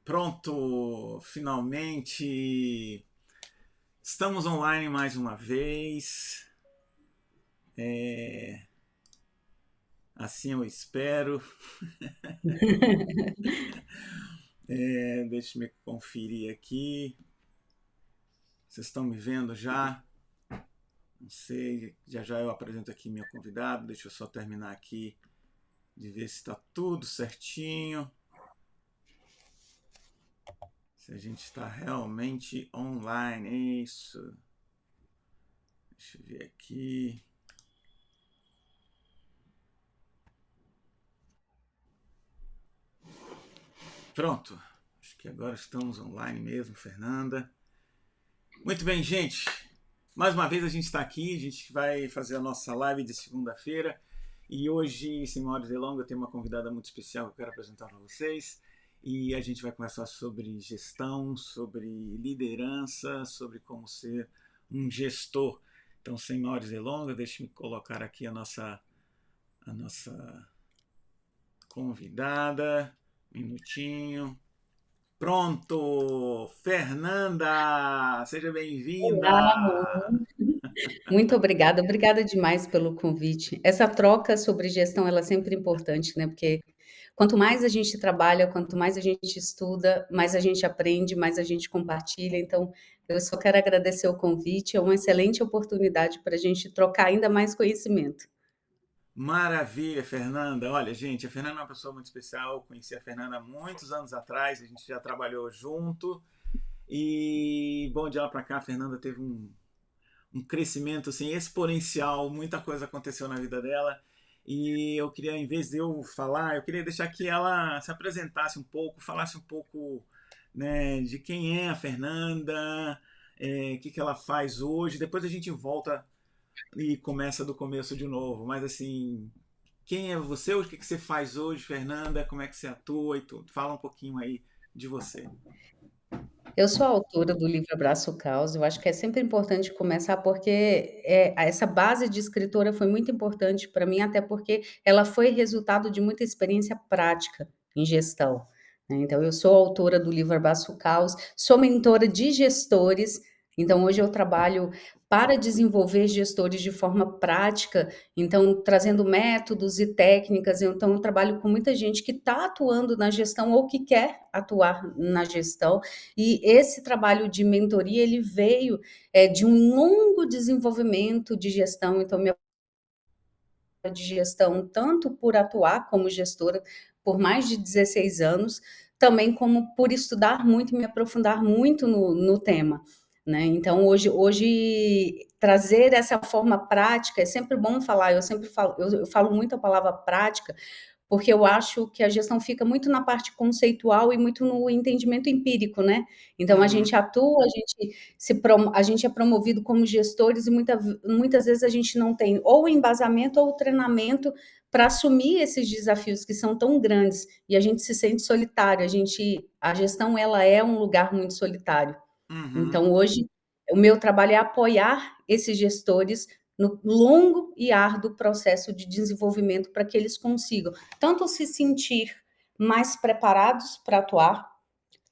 Pronto, finalmente estamos online mais uma vez. Assim eu espero. Deixa eu conferir aqui. Vocês estão me vendo já? Não sei, já já eu apresento aqui meu convidado. Deixa eu só terminar aqui de ver se está tudo certinho. Se a gente está realmente online. É isso. Deixa eu ver aqui. Pronto. Acho que agora estamos online mesmo, Fernanda. Muito bem, gente. Mais uma vez a gente está aqui, a gente vai fazer a nossa live de segunda-feira. E hoje, sem maiores delongas, eu tenho uma convidada muito especial que eu quero apresentar para vocês. E a gente vai conversar sobre gestão, sobre liderança, sobre como ser um gestor. Então, sem maiores delongas, deixe-me colocar aqui a nossa convidada. Minutinho. Pronto! Fernanda! Seja Olá, bem-vinda! muito obrigada, obrigada demais pelo convite. Essa troca sobre gestão, ela é sempre importante, né? Porque quanto mais a gente trabalha, quanto mais a gente estuda, mais a gente aprende, mais a gente compartilha. Então, eu só quero agradecer o convite, é uma excelente oportunidade para a gente trocar ainda mais conhecimento. Maravilha, Fernanda. Olha, gente, a Fernanda é uma pessoa muito especial. Eu conheci a Fernanda há muitos anos atrás, a gente já trabalhou junto. E, bom, de lá para cá, a Fernanda teve um crescimento assim, exponencial, muita coisa aconteceu na vida dela. E eu queria, em vez de eu falar, eu queria deixar que ela se apresentasse um pouco, falasse um pouco, né, de quem é a Fernanda, o que ela faz hoje. Depois a gente volta e começa do começo de novo. Mas assim, quem é você? O que você faz hoje, Fernanda? Como é que você atua e tudo? Fala um pouquinho aí de você. Eu sou a autora do livro Abraço o Caos. Eu acho que é sempre importante começar porque essa base de escritora foi muito importante para mim, até porque ela foi resultado de muita experiência prática em gestão, né? Então, eu sou autora do livro Abraço o Caos, sou mentora de gestores. Então, hoje eu trabalho para desenvolver gestores de forma prática, então, trazendo métodos e técnicas. Então, eu trabalho com muita gente que está atuando na gestão ou que quer atuar na gestão. E esse trabalho de mentoria, ele veio de um longo desenvolvimento de gestão. Então, minha de gestão, tanto por atuar como gestora por mais de 16 anos, também como por estudar muito e me aprofundar muito no tema. Né? Então, hoje, trazer essa forma prática, é sempre bom falar, eu falo muito a palavra prática, porque eu acho que a gestão fica muito na parte conceitual e muito no entendimento empírico, né? Então a Uhum. gente atua, a gente é promovido como gestores e muitas vezes a gente não tem ou embasamento ou treinamento para assumir esses desafios que são tão grandes e a gente se sente solitário. A gestão ela é um lugar muito solitário. Uhum. Então, hoje, o meu trabalho é apoiar esses gestores no longo e árduo processo de desenvolvimento para que eles consigam tanto se sentir mais preparados para atuar,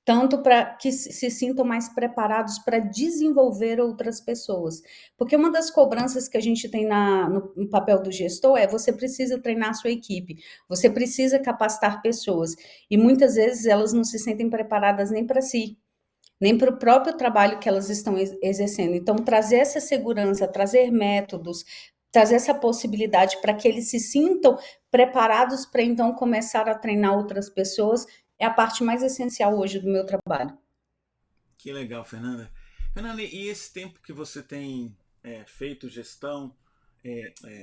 tanto para que se sintam mais preparados para desenvolver outras pessoas. Porque uma das cobranças que a gente tem no papel do gestor é você precisa treinar a sua equipe, você precisa capacitar pessoas, e muitas vezes elas não se sentem preparadas nem para si, nem para o próprio trabalho que elas estão exercendo. Então, trazer essa segurança, trazer métodos, trazer essa possibilidade para que eles se sintam preparados para então começar a treinar outras pessoas é a parte mais essencial hoje do meu trabalho. Que legal, Fernanda. Fernanda, e esse tempo que você tem feito gestão,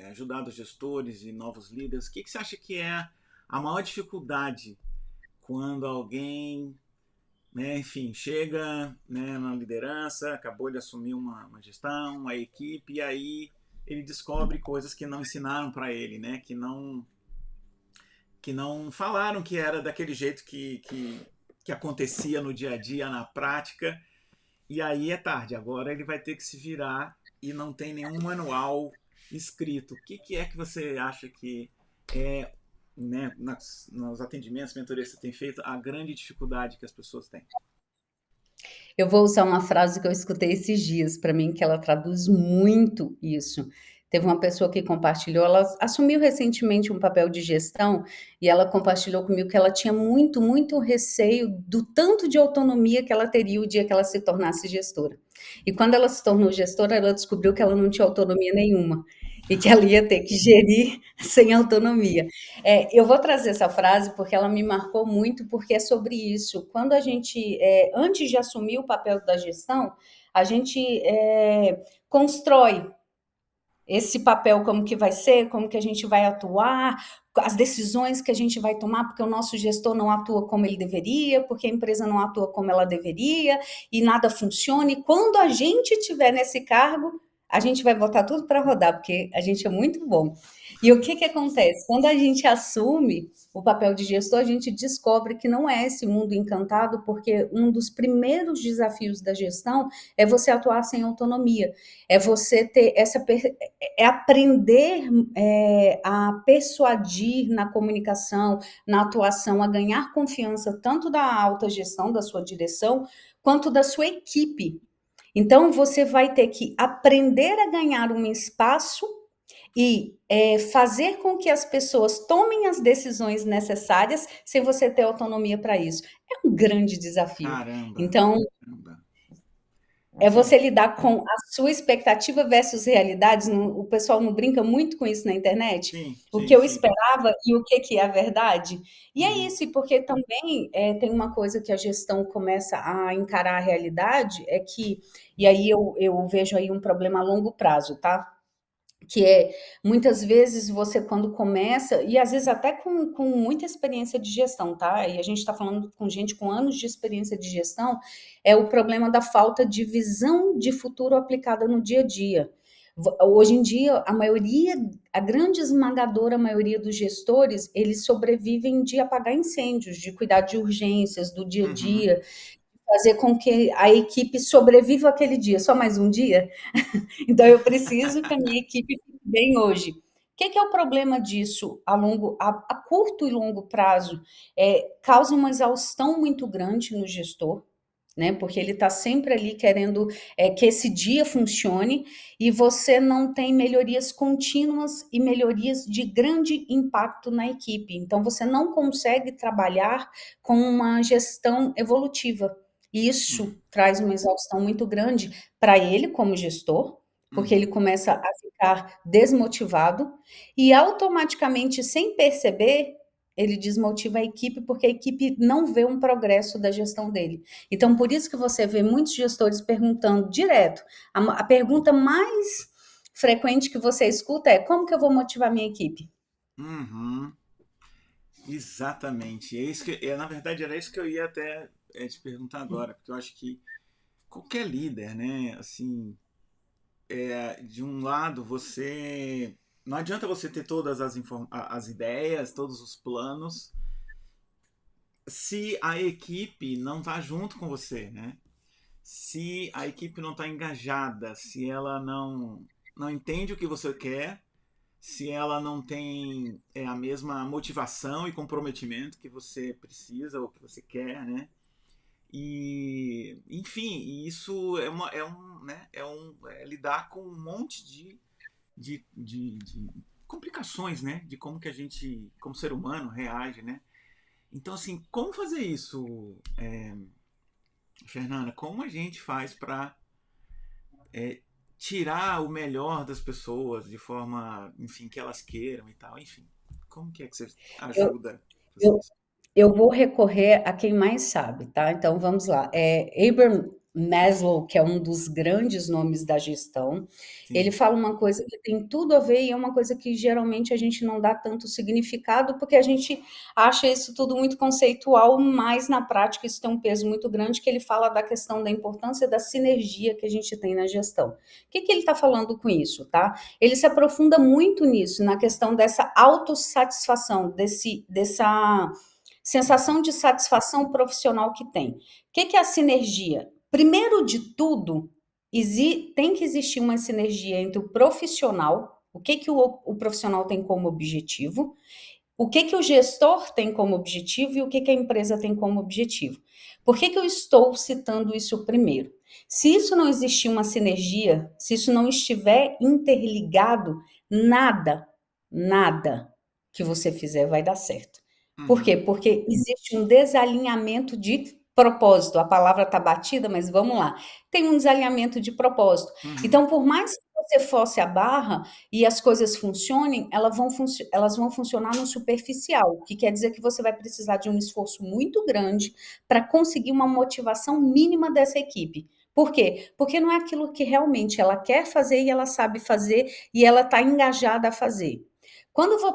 ajudado gestores e novos líderes, o que você acha que é a maior dificuldade quando alguém, né, enfim, chega, né, na liderança, acabou de assumir uma gestão, uma equipe, e aí ele descobre coisas que não ensinaram para ele, né, que não falaram que era daquele jeito que acontecia no dia a dia, na prática, e aí é tarde. Agora ele vai ter que se virar e não tem nenhum manual escrito. O que é que você acha que é né, nos atendimentos, mentorias que você tem feito, a grande dificuldade que as pessoas têm? Eu vou usar uma frase que eu escutei esses dias, para mim, que ela traduz muito isso. Teve uma pessoa que compartilhou, ela assumiu recentemente um papel de gestão e ela compartilhou comigo que ela tinha muito, muito receio do tanto de autonomia que ela teria o dia que ela se tornasse gestora. E quando ela se tornou gestora, ela descobriu que ela não tinha autonomia nenhuma e que ela ia ter que gerir sem autonomia. Eu vou trazer essa frase porque ela me marcou muito, porque é sobre isso. Quando a gente, antes de assumir o papel da gestão, a gente constrói esse papel, como que vai ser, como que a gente vai atuar, as decisões que a gente vai tomar, porque o nosso gestor não atua como ele deveria, porque a empresa não atua como ela deveria, e nada funciona. E quando a gente estiver nesse cargo, a gente vai botar tudo para rodar, porque a gente é muito bom. E o que que acontece? Quando a gente assume o papel de gestor, a gente descobre que não é esse mundo encantado, porque um dos primeiros desafios da gestão é você atuar sem autonomia, é você ter essa é aprender a persuadir na comunicação, na atuação, a ganhar confiança tanto da alta gestão, da sua direção, quanto da sua equipe. Então, você vai ter que aprender a ganhar um espaço e fazer com que as pessoas tomem as decisões necessárias sem você ter autonomia para isso. É um grande desafio. Caramba, Então, caramba. é Sim, você lidar com a sua expectativa versus realidades. O pessoal não brinca muito com isso na internet? sim, O sim, que eu sim. esperava e o que é a verdade. E é Uhum, isso, e porque também tem uma coisa que a gestão começa a encarar a realidade, é que, e aí eu vejo aí um problema a longo prazo, tá? Que é muitas vezes você quando começa, e às vezes até com muita experiência de gestão, tá? E a gente está falando com gente com anos de experiência de gestão, é o problema da falta de visão de futuro aplicada no dia a dia. Hoje em dia, a maioria, a grande esmagadora maioria dos gestores, eles sobrevivem de apagar incêndios, de cuidar de urgências do dia a uhum, dia, fazer com que a equipe sobreviva aquele dia, só mais um dia. Então, eu preciso que a minha equipe fique bem hoje. O que é o problema disso a curto e longo prazo? Causa uma exaustão muito grande no gestor, né? Porque ele está sempre ali querendo que esse dia funcione e você não tem melhorias contínuas e melhorias de grande impacto na equipe. Então, você não consegue trabalhar com uma gestão evolutiva. E uhum, isso traz uma exaustão muito grande para ele como gestor, porque ele uhum. começa a ficar desmotivado e automaticamente, sem perceber, ele desmotiva a equipe, porque a equipe não vê um progresso da gestão dele. Então, por isso que você vê muitos gestores perguntando direto. A pergunta mais frequente que você escuta é: como que eu vou motivar minha equipe? Uhum. Exatamente. É isso na verdade, era isso que eu ia até te perguntar agora, porque eu acho que qualquer líder, né, assim, de um lado você não adianta você ter todas as ideias, todos os planos, se a equipe não está junto com você, né? Se a equipe não está engajada, se ela não entende o que você quer, se ela não tem a mesma motivação e comprometimento que você precisa ou que você quer, né? E, enfim, isso é lidar com um monte de complicações, né? De como que a gente, como ser humano, reage, né? Então, assim, como fazer isso, Fernanda? Como a gente faz para tirar o melhor das pessoas de forma, enfim, que elas queiram e tal, enfim. Como que é que você Eu, ajuda a fazer eu, isso? Eu vou recorrer a quem mais sabe, tá? Então vamos lá. Abraham Maslow, que é um dos grandes nomes da gestão, ele Sim. fala uma coisa que tem tudo a ver e é uma coisa que geralmente a gente não dá tanto significado, porque a gente acha isso tudo muito conceitual, mas na prática isso tem um peso muito grande, que ele fala da questão da importância da sinergia que a gente tem na gestão. O que que ele está falando com isso, tá? Ele se aprofunda muito nisso, na questão dessa autossatisfação, dessa Uhum. sensação de satisfação profissional que tem. O que é a sinergia? Primeiro de tudo, tem que existir uma sinergia entre o profissional, o que o profissional tem como objetivo, o que que o gestor tem como objetivo e o que que a empresa tem como objetivo. Por que que eu estou citando isso primeiro? Se isso não existir uma sinergia, se isso não estiver interligado, nada, nada que você fizer vai dar certo. Por quê? Uhum. Porque existe um desalinhamento de propósito. A palavra está batida, mas vamos lá. Tem um desalinhamento de propósito. Uhum. Então, por mais que você force a barra e as coisas funcionem, elas vão funcionar no superficial, o que quer dizer que você vai precisar de um esforço muito grande para conseguir uma motivação mínima dessa equipe. Por quê? Porque não é aquilo que realmente ela quer fazer e ela sabe fazer e ela está engajada a fazer.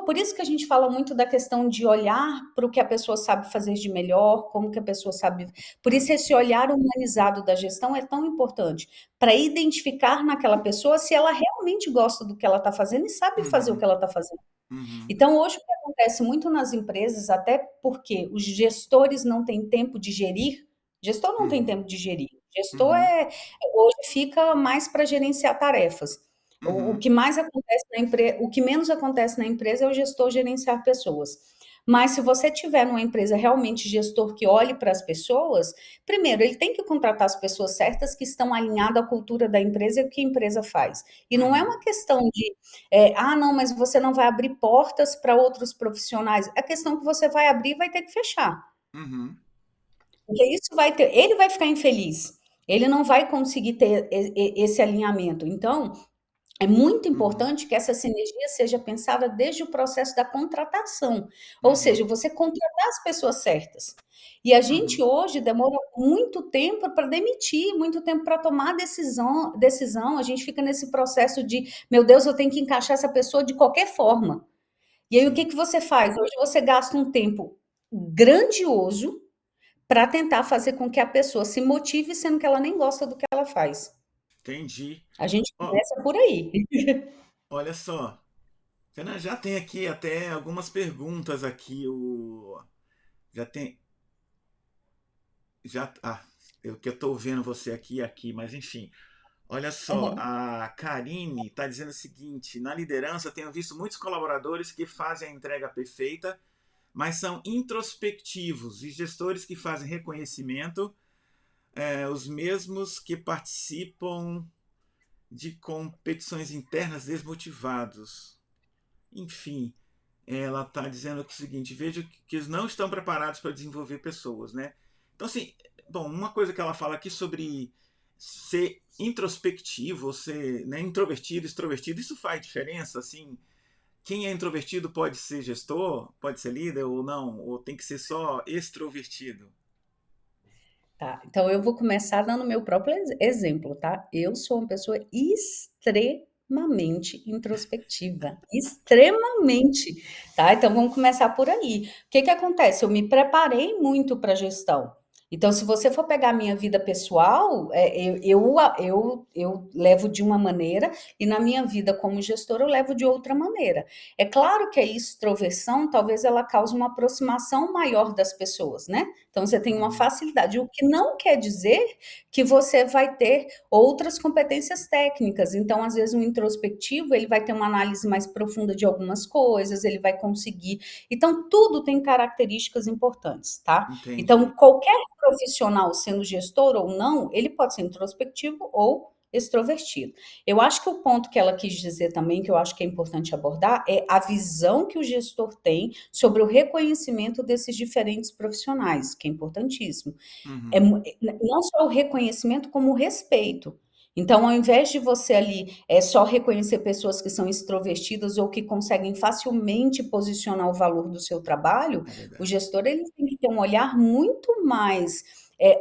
Por isso que a gente fala muito da questão de olhar para o que a pessoa sabe fazer de melhor, como que a pessoa sabe. Por isso, esse olhar humanizado da gestão é tão importante, para identificar naquela pessoa se ela realmente gosta do que ela está fazendo e sabe fazer o que Uhum. ela está fazendo. Uhum. Então, hoje, o que acontece muito nas empresas, até porque os gestores não têm tempo de gerir, gestor não tem Uhum. tempo de gerir. Gestor Uhum. hoje fica mais para gerenciar tarefas. O Uhum. que mais acontece na empresa, o que menos acontece na empresa é o gestor gerenciar pessoas. Mas se você tiver numa empresa realmente gestor que olhe para as pessoas, primeiro, ele tem que contratar as pessoas certas que estão alinhadas à cultura da empresa e o que a empresa faz. E não é Uhum. uma questão de não, mas você não vai abrir portas para outros profissionais. A questão que você vai abrir vai ter que fechar. Uhum. Porque isso vai ter, ele vai ficar infeliz. Ele não vai conseguir ter esse alinhamento. Então, é muito Uhum. importante que essa sinergia seja pensada desde o processo da contratação, ou Uhum. seja, você contratar as pessoas certas. E a gente Uhum. hoje demora muito tempo para demitir, muito tempo para tomar decisão. A gente fica nesse processo de, meu Deus, eu tenho que encaixar essa pessoa de qualquer forma. E aí o que Sim, que você faz? Hoje você gasta um tempo grandioso para tentar fazer com que a pessoa se motive, sendo que ela nem gosta do que ela faz. entendi. A gente Ó, começa por aí. olha só, Fernanda, já tem aqui até algumas perguntas aqui. Já tem, já, eu que eu tô vendo você aqui, mas enfim. Olha só, Aham. a Karine está dizendo o seguinte: na liderança tenho visto muitos colaboradores que fazem a entrega perfeita, mas são introspectivos e gestores que fazem reconhecimento, os mesmos que participam de competições internas desmotivados. Enfim, ela está dizendo o seguinte: vejo que eles não estão preparados para desenvolver pessoas, né? Então, assim, bom, uma coisa que ela fala aqui sobre ser introspectivo, ser, né, introvertido, extrovertido, isso faz diferença, assim? Quem é introvertido pode ser gestor, pode ser líder ou não, ou tem que ser só extrovertido? Tá, então eu vou começar dando meu próprio exemplo, tá? Eu sou uma pessoa extremamente introspectiva, extremamente, tá? Então vamos começar por aí. O que que acontece? Eu me preparei muito para gestão. Então, se você for pegar a minha vida pessoal, eu levo de uma maneira e na minha vida como gestora eu levo de outra maneira. É claro que a extroversão talvez ela cause uma aproximação maior das pessoas, né? Então você tem uma Uhum. facilidade, o que não quer dizer que você vai ter outras competências técnicas. Então, às vezes, um introspectivo, ele vai ter uma análise mais profunda de algumas coisas, ele vai conseguir. Então, tudo tem características importantes, tá? Então, Entendi. qualquer profissional, sendo gestor ou não, ele pode ser introspectivo ou extrovertido. Eu acho que o ponto que ela quis dizer também, que eu acho que é importante abordar, é a visão que o gestor tem sobre o reconhecimento desses diferentes profissionais, que é importantíssimo. Uhum. Não só o reconhecimento, como o respeito. Então, ao invés de você ali só reconhecer pessoas que são extrovertidas ou que conseguem facilmente posicionar o valor do seu trabalho, É o verdade. gestor ele tem que ter um olhar muito mais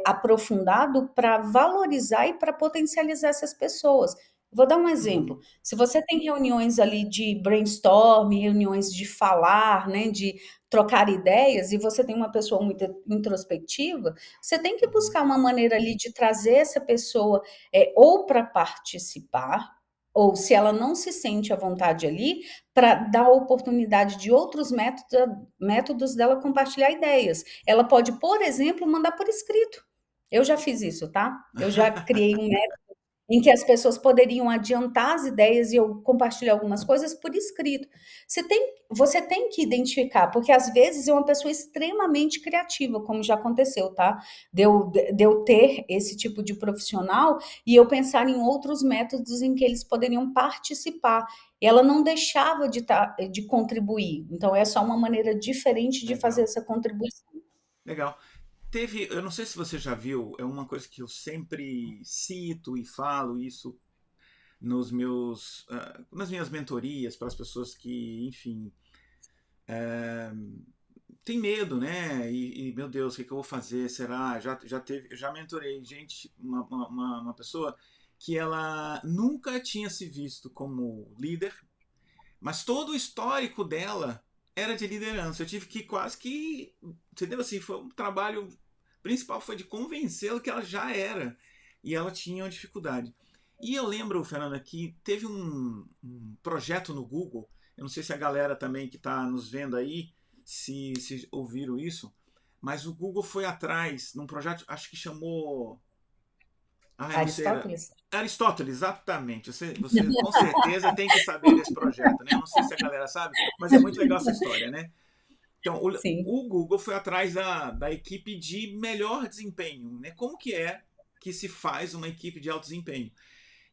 aprofundado para valorizar e para potencializar essas pessoas. Vou dar um exemplo. Uhum. Se você tem reuniões ali de brainstorm, reuniões de falar, né, de trocar ideias, e você tem uma pessoa muito introspectiva, você tem que Uhum. buscar uma maneira ali de trazer essa pessoa ou para participar, ou se ela não se sente à vontade ali, para dar a oportunidade de outros métodos dela compartilhar ideias. Ela pode, por exemplo, mandar por escrito. Eu já fiz isso, tá? Eu já criei um método. em que as pessoas poderiam adiantar as ideias e eu compartilhar algumas coisas por escrito. Você tem que identificar, porque às vezes é uma pessoa extremamente criativa, como já aconteceu, tá? De eu ter esse tipo de profissional e eu pensar em outros métodos em que eles poderiam participar. E ela não deixava de contribuir. Então, é só uma maneira diferente de fazer Legal, essa contribuição. legal. Eu não sei se você já viu, é uma coisa que eu sempre cito e falo isso nas minhas mentorias para as pessoas que, enfim, tem medo, né? Meu Deus, o que eu vou fazer? Será? Eu já mentorei gente, uma pessoa que ela nunca tinha se visto como líder, mas todo o histórico dela era de liderança. Eu tive que quase que, entendeu? Assim, foi um trabalho principal foi de convencê-la que ela já era e ela tinha uma dificuldade. E eu lembro, Fernanda, que teve um projeto no Google. Eu não sei se a galera também que está nos vendo aí se ouviram isso, mas o Google foi atrás num projeto, acho que chamou. Ah, eu não sei. Aristóteles? Aristóteles, exatamente. Você com certeza tem que saber desse projeto, né? Eu não sei se a galera sabe, mas é muito legal essa história, né? Então, Sim. o Google foi atrás da equipe de melhor desempenho, né? Como que é que se faz uma equipe de alto desempenho?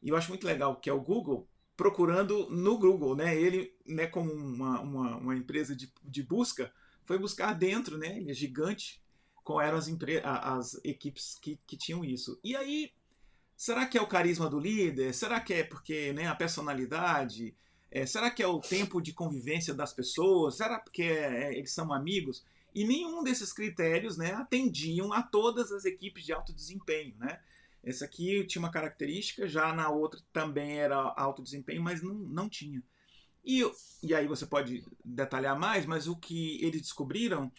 E eu acho muito legal que é o Google procurando no Google, né? Ele, né, como uma empresa de busca, foi buscar dentro, né? Ele é gigante, qual eram as equipes que tinham isso. E aí, será que é o carisma do líder? Será que é porque, né, a personalidade? Será que é o tempo de convivência das pessoas? Será porque eles são amigos? E nenhum desses critérios, né, atendiam a todas as equipes de alto desempenho, né? Esse aqui tinha uma característica, já na outra também era alto desempenho, mas não tinha. E, e aí você pode detalhar mais, mas o que eles descobriram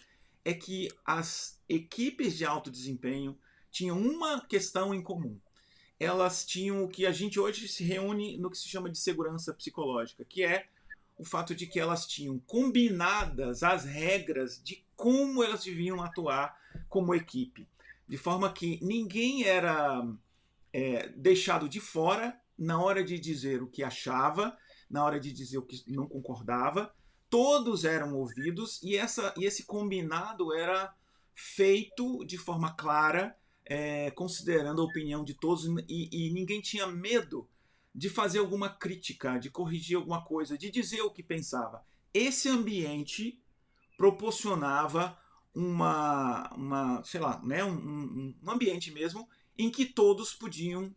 é que as equipes de alto desempenho tinham uma questão em comum. Elas tinham o que a gente hoje se reúne no que se chama de segurança psicológica, que é o fato de que elas tinham combinadas as regras de como elas deviam atuar como equipe, de forma que ninguém era deixado de fora na hora de dizer o que achava, na hora de dizer o que não concordava. Todos eram ouvidos e esse combinado era feito de forma clara, considerando a opinião de todos e ninguém tinha medo de fazer alguma crítica, de corrigir alguma coisa, de dizer o que pensava. Esse ambiente proporcionava sei lá, né, um ambiente mesmo em que todos podiam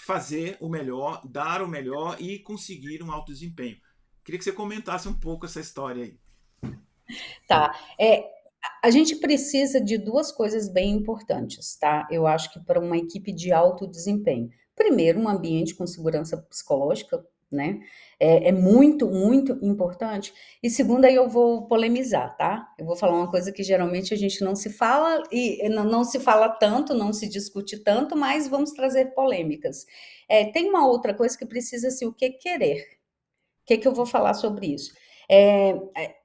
fazer o melhor, dar o melhor e conseguir um alto desempenho. Queria que você comentasse um pouco essa história aí. Tá. A gente precisa de duas coisas bem importantes, tá? Eu acho que para uma equipe de alto desempenho. Primeiro, um ambiente com segurança psicológica, né? É muito, muito importante. E segundo, aí eu vou polemizar, tá? Eu vou falar uma coisa que geralmente a gente não se fala e não se fala tanto, não se discute tanto, mas vamos trazer polêmicas. Tem uma outra coisa que precisa ser o que querer. O que eu vou falar sobre isso? É, é,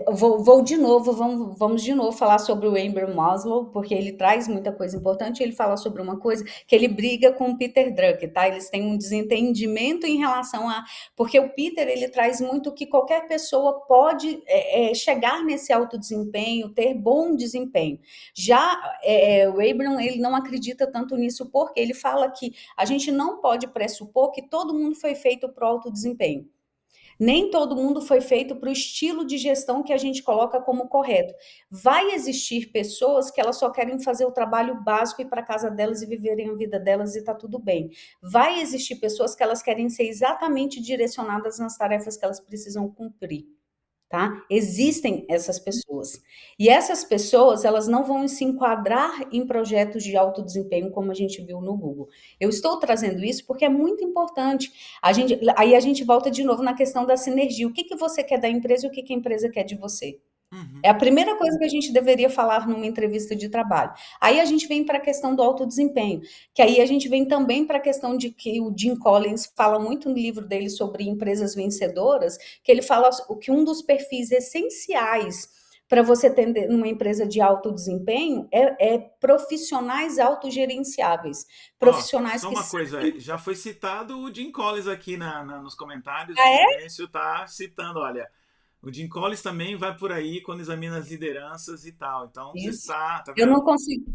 vou de novo, vamos de novo falar sobre o Abraham Maslow, porque ele traz muita coisa importante. Ele fala sobre uma coisa que ele briga com o Peter Drucker, tá? Eles têm um desentendimento em relação a. Porque o Peter ele traz muito que qualquer pessoa pode chegar nesse alto desempenho, ter bom desempenho. Já o Abraham ele não acredita tanto nisso, porque ele fala que a gente não pode pressupor que todo mundo foi feito para o alto desempenho. Nem todo mundo foi feito para o estilo de gestão que a gente coloca como correto. Vai existir pessoas que elas só querem fazer o trabalho básico e ir para casa delas e viverem a vida delas e está tudo bem. Vai existir pessoas que elas querem ser exatamente direcionadas nas tarefas que elas precisam cumprir. Tá? Existem essas pessoas. E essas pessoas, elas não vão se enquadrar em projetos de alto desempenho como a gente viu no Google. Eu estou trazendo isso porque é muito importante. Aí a gente volta de novo na questão da sinergia. O que você quer da empresa e o que a empresa quer de você? Uhum. É a primeira coisa que a gente deveria falar numa entrevista de trabalho. Aí a gente vem para a questão do alto desempenho, que aí a gente vem também para a questão de que o Jim Collins fala muito no livro dele sobre empresas vencedoras, que ele fala que um dos perfis essenciais para você ter numa empresa de alto desempenho é profissionais autogerenciáveis, Ó, profissionais só que uma coisa, sabem. já foi citado o Jim Collins aqui nos comentários, o Ah, é? Fulgêncio tá citando, olha, o Jim Collins também vai por aí quando examina as lideranças e tal. Então, você Isso. está, tá Eu vendo? não consigo,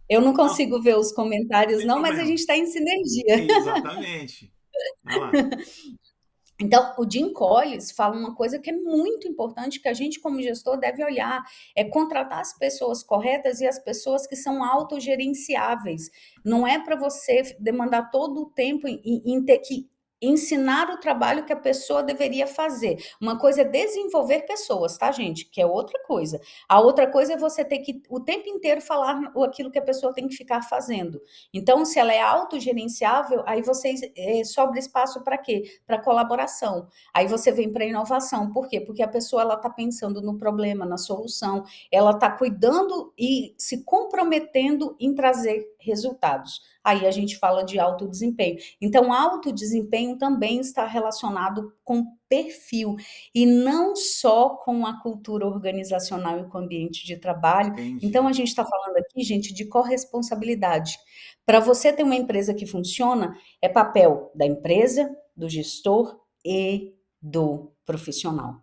eu não Não, consigo ver os comentários, sem não, mas a gente problema. está em sinergia. Exatamente. Vai lá. Então, o Jim Collins fala uma coisa que é muito importante, que a gente, como gestor, deve olhar: é contratar as pessoas corretas e as pessoas que são autogerenciáveis. Não é para você demandar todo o tempo em ter que ensinar o trabalho que a pessoa deveria fazer. Uma coisa é desenvolver pessoas, tá, gente? Que é outra coisa. A outra coisa é você ter que o tempo inteiro falar aquilo que a pessoa tem que ficar fazendo. Então, se ela é autogerenciável, aí vocês sobra espaço para quê? Para colaboração. Aí você vem para a inovação. Por quê? Porque a pessoa ela está pensando no problema, na solução, ela está cuidando e se comprometendo em trazer resultados. Aí a gente fala de alto desempenho. Então, alto desempenho também está relacionado com perfil e não só com a cultura organizacional e com o ambiente de trabalho. Então, Entendi. a gente está falando aqui, gente, de corresponsabilidade. Para você ter uma empresa que funciona, é papel da empresa, do gestor e do profissional.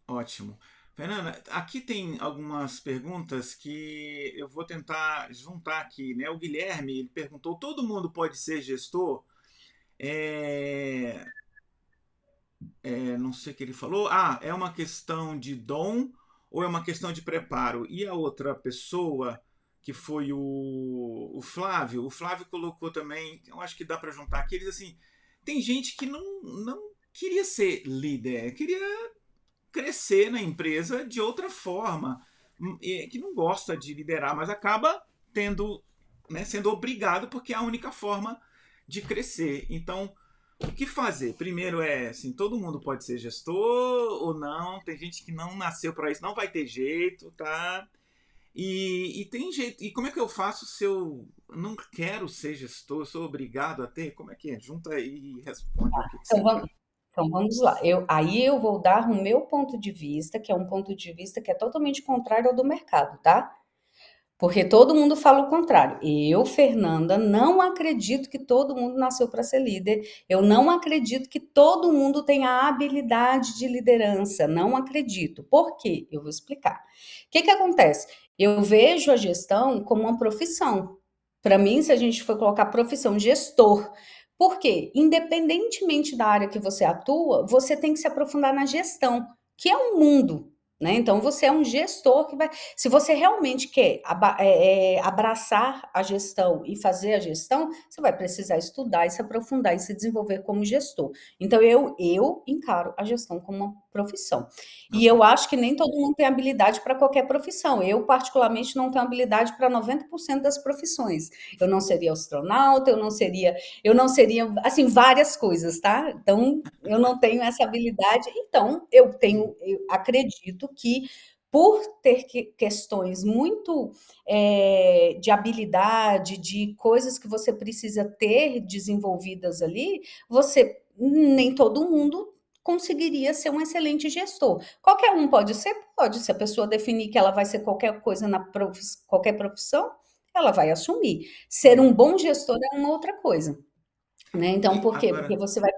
Ótimo. Fernanda, aqui tem algumas perguntas que eu vou tentar juntar aqui, né? O Guilherme, ele perguntou, todo mundo pode ser gestor? É, não sei o que ele falou. Ah, é uma questão de dom ou é uma questão de preparo? E a outra pessoa, que foi o Flávio colocou também, eu acho que dá para juntar aqui, ele diz assim, tem gente que não queria ser líder, queria crescer na empresa de outra forma, que não gosta de liderar, mas acaba tendo, né, sendo obrigado porque é a única forma de crescer. Então, o que fazer? Primeiro é assim, todo mundo pode ser gestor ou não. Tem gente que não nasceu para isso, não vai ter jeito, tá? E tem jeito. E como é que eu faço se eu não quero ser gestor? Eu sou obrigado a ter? Como é que é? Junta aí e responde o que você Então achar. vamos, então vamos lá. Aí eu vou dar o meu ponto de vista, que é um ponto de vista que é totalmente contrário ao do mercado, tá? Porque todo mundo fala o contrário. Eu, Fernanda, não acredito que todo mundo nasceu para ser líder. Eu não acredito que todo mundo tenha a habilidade de liderança. Não acredito. Por quê? Eu vou explicar. O que que acontece? Eu vejo a gestão como uma profissão. Para mim, se a gente for colocar profissão gestor, por quê? Independentemente da área que você atua, você tem que se aprofundar na gestão, que é um mundo, né? Então, você é um gestor que vai. Se você realmente quer abraçar a gestão e fazer a gestão, você vai precisar estudar e se aprofundar e se desenvolver como gestor. Então, eu encaro a gestão como uma profissão. E Ok. eu acho que nem todo mundo tem habilidade para qualquer profissão. Eu, particularmente, não tenho habilidade para 90% das profissões. Eu não seria astronauta, eu não seria, assim, várias coisas, tá? Então, eu não tenho essa habilidade. Então, eu acredito que por ter questões muito de habilidade, de coisas que você precisa ter desenvolvidas ali, você nem todo mundo conseguiria ser um excelente gestor. Qualquer um pode ser? Pode. Se a pessoa definir que ela vai ser qualquer coisa qualquer profissão, ela vai assumir. Ser um Uhum. bom gestor é uma outra coisa, né? Então, E por quê? Porque agora, você vai.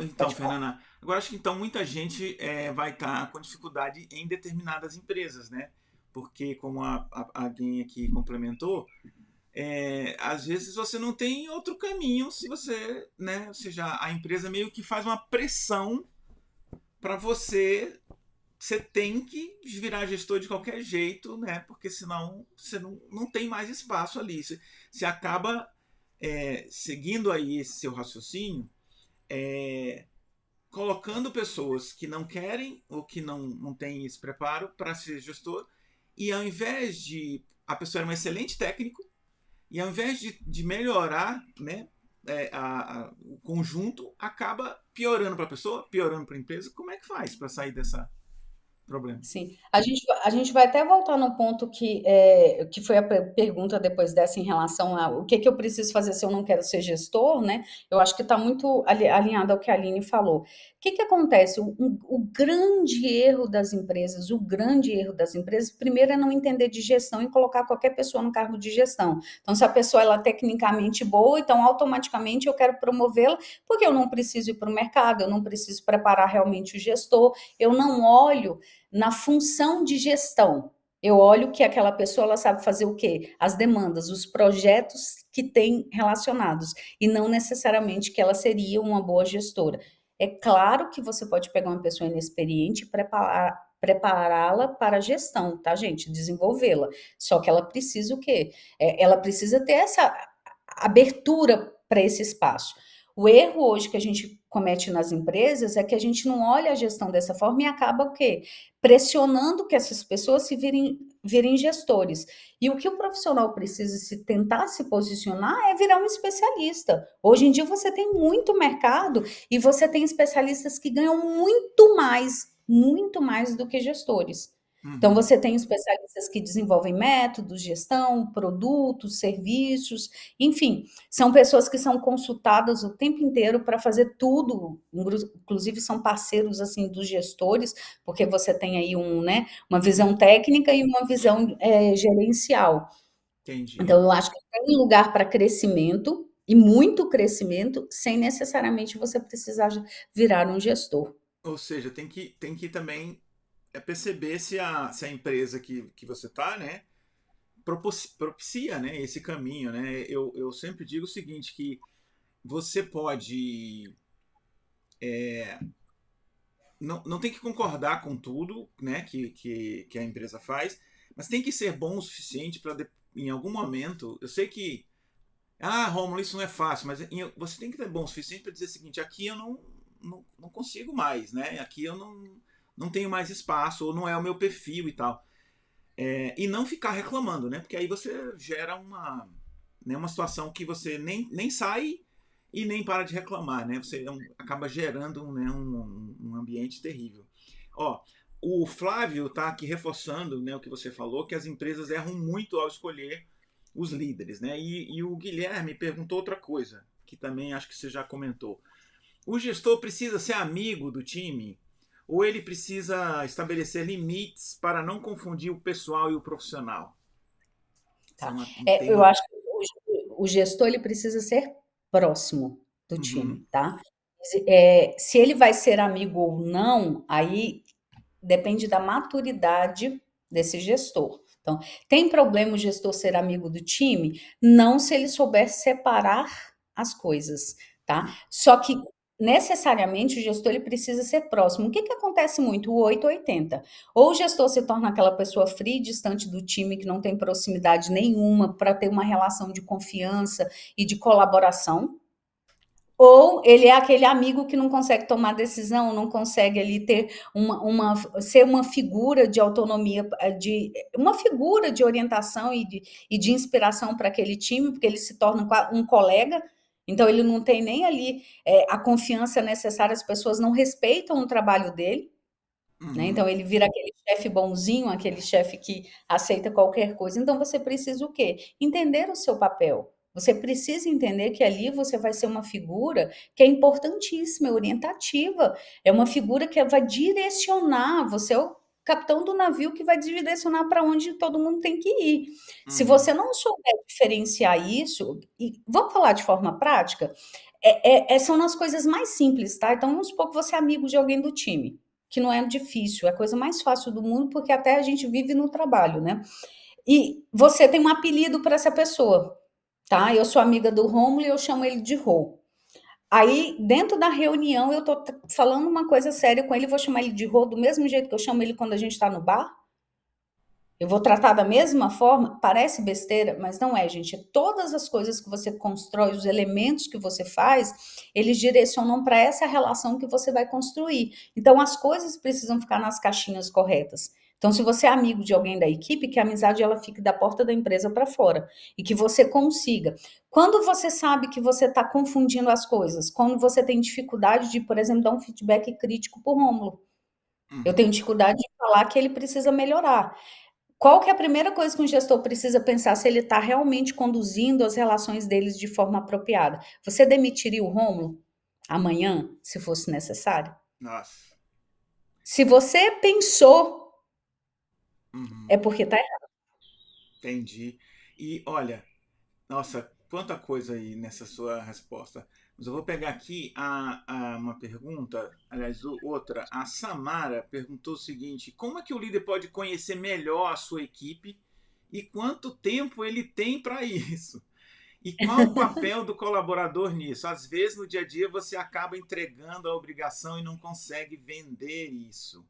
então, Pode falar. Fernanda, agora acho que então muita gente vai estar com dificuldade em determinadas empresas, né? Porque, como alguém aqui complementou, às vezes você não tem outro caminho se você, né? Ou seja, a empresa meio que faz uma pressão para você. Você tem que virar gestor de qualquer jeito, né? Porque senão você não tem mais espaço ali. Você acaba seguindo aí esse seu raciocínio, é, colocando pessoas que não querem ou que não têm esse preparo para ser gestor, e ao invés de. A pessoa é um excelente técnico, e ao invés de melhorar, né, o conjunto, acaba piorando para a pessoa, piorando para a empresa. Como é que faz para sair desse problema? Sim, a gente vai até voltar no ponto que foi a pergunta depois dessa em relação a o que que eu preciso fazer se eu não quero ser gestor, né? Eu acho que está muito alinhado ao que a Aline falou. que acontece? O grande erro das empresas, primeiro é não entender de gestão e colocar qualquer pessoa no cargo de gestão. Então, se a pessoa ela é tecnicamente boa, então automaticamente eu quero promovê-la, porque eu não preciso ir para o mercado, eu não preciso preparar realmente o gestor, eu não olho na função de gestão. Eu olho que aquela pessoa ela sabe fazer o quê? As demandas, os projetos que tem relacionados, e não necessariamente que ela seria uma boa gestora. É claro que você pode pegar uma pessoa inexperiente e prepará-la para a gestão, tá, gente? Desenvolvê-la. Só que ela precisa o quê? Ela precisa ter essa abertura para esse espaço. O erro hoje que a gente comete nas empresas é que a gente não olha a gestão dessa forma e acaba o quê? Pressionando que essas pessoas virem gestores. E o que o profissional precisa se tentar se posicionar é virar um especialista. Hoje em dia você tem muito mercado e você tem especialistas que ganham muito mais do que gestores. Então, Uhum. você tem especialistas que desenvolvem métodos, gestão, produtos, serviços, enfim, são pessoas que são consultadas o tempo inteiro para fazer tudo, inclusive são parceiros assim dos gestores, porque você tem aí né, uma visão técnica e uma visão gerencial. Entendi. Então, eu acho que tem lugar para crescimento e muito crescimento, sem necessariamente você precisar virar um gestor. Ou seja, tem que também perceber se a empresa que você está, né, propicia, né, esse caminho, né? Eu sempre digo o seguinte, que você pode não tem que concordar com tudo, né, que a empresa faz, mas tem que ser bom o suficiente para em algum momento, eu sei que Rômulo, isso não é fácil, mas você tem que ter bom o suficiente para dizer o seguinte, aqui eu não consigo mais, né? Aqui eu não tenho mais espaço, ou não é o meu perfil e tal. E não ficar reclamando, né? Porque aí você gera uma situação que você nem sai e nem para de reclamar, né? Você acaba gerando, né, um ambiente terrível. Ó, o Flávio está aqui reforçando, né, o que você falou, que as empresas erram muito ao escolher os líderes, né? E o Guilherme perguntou outra coisa, que também acho que você já comentou. O gestor precisa ser amigo do time? Ou ele precisa estabelecer limites para não confundir o pessoal e o profissional? Esse é Tá? um Eu tema. acho que o gestor ele precisa ser próximo do Uhum, time, tá? Se ele vai ser amigo ou não, aí depende da maturidade desse gestor. Então, tem problema o gestor ser amigo do time? Não se ele souber separar as coisas, tá? Só que necessariamente o gestor ele precisa ser próximo. O que acontece muito? O 880. Ou o gestor se torna aquela pessoa fria e distante do time que não tem proximidade nenhuma para ter uma relação de confiança e de colaboração, ou ele é aquele amigo que não consegue tomar decisão, não consegue ali ter ser uma figura de autonomia, uma figura de orientação e de inspiração para aquele time, porque ele se torna um colega, então ele não tem nem ali a confiança necessária, as pessoas não respeitam o trabalho dele, né? uhum, Então ele vira aquele chefe bonzinho, aquele chefe que aceita qualquer coisa. Então você precisa o quê? Entender o seu papel. Você precisa entender que ali você vai ser uma figura que é importantíssima, é orientativa. É uma figura que vai direcionar. Você é o capitão do navio que vai direcionar para onde todo mundo tem que ir. Se uhum, você não souber diferenciar isso, e vamos falar de forma prática, são nas coisas mais simples, tá? Então vamos supor que você é amigo de alguém do time, que não é difícil, é a coisa mais fácil do mundo, porque até a gente vive no trabalho, né? E você tem um apelido para essa pessoa, tá? Eu sou amiga do Romulo e eu chamo ele de Rô. Aí, dentro da reunião, eu tô falando uma coisa séria com ele, vou chamar ele de Rô do mesmo jeito que eu chamo ele quando a gente tá no bar? Eu vou tratar da mesma forma? Parece besteira, mas não é, gente. Todas as coisas que você constrói, os elementos que você faz, eles direcionam para essa relação que você vai construir. Então, as coisas precisam ficar nas caixinhas corretas. Então, se você é amigo de alguém da equipe, que a amizade ela fique da porta da empresa para fora e que você consiga. Quando você sabe que você está confundindo as coisas, quando você tem dificuldade de, por exemplo, dar um feedback crítico para o Rômulo, eu uhum. tenho dificuldade de falar que ele precisa melhorar. Qual que é a primeira coisa que um gestor precisa pensar se ele está realmente conduzindo as relações deles de forma apropriada? Você demitiria o Rômulo amanhã, se fosse necessário? Nossa. Se você pensou, Uhum. é porque tá errado. Entendi. E olha, nossa, quanta coisa aí nessa sua resposta. Mas eu vou pegar aqui uma pergunta, aliás, outra. A Samara perguntou o seguinte: como é que o líder pode conhecer melhor a sua equipe e quanto tempo ele tem para isso? E qual o papel do colaborador nisso? Às vezes, no dia a dia, você acaba entregando a obrigação e não consegue vender isso.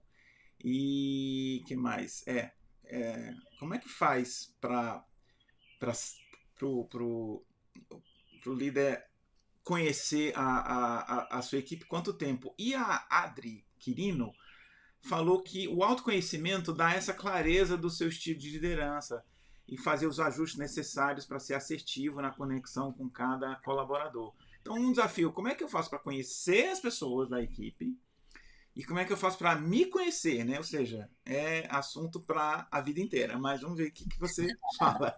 E que mais? Como é que faz para o líder conhecer a sua equipe quanto tempo? E a Adri Quirino falou que o autoconhecimento dá essa clareza do seu estilo de liderança e fazer os ajustes necessários para ser assertivo na conexão com cada colaborador. Então, um desafio: como é que eu faço para conhecer as pessoas da equipe e como é que eu faço para me conhecer, né? Ou seja, é assunto para a vida inteira. Mas vamos ver o que você fala.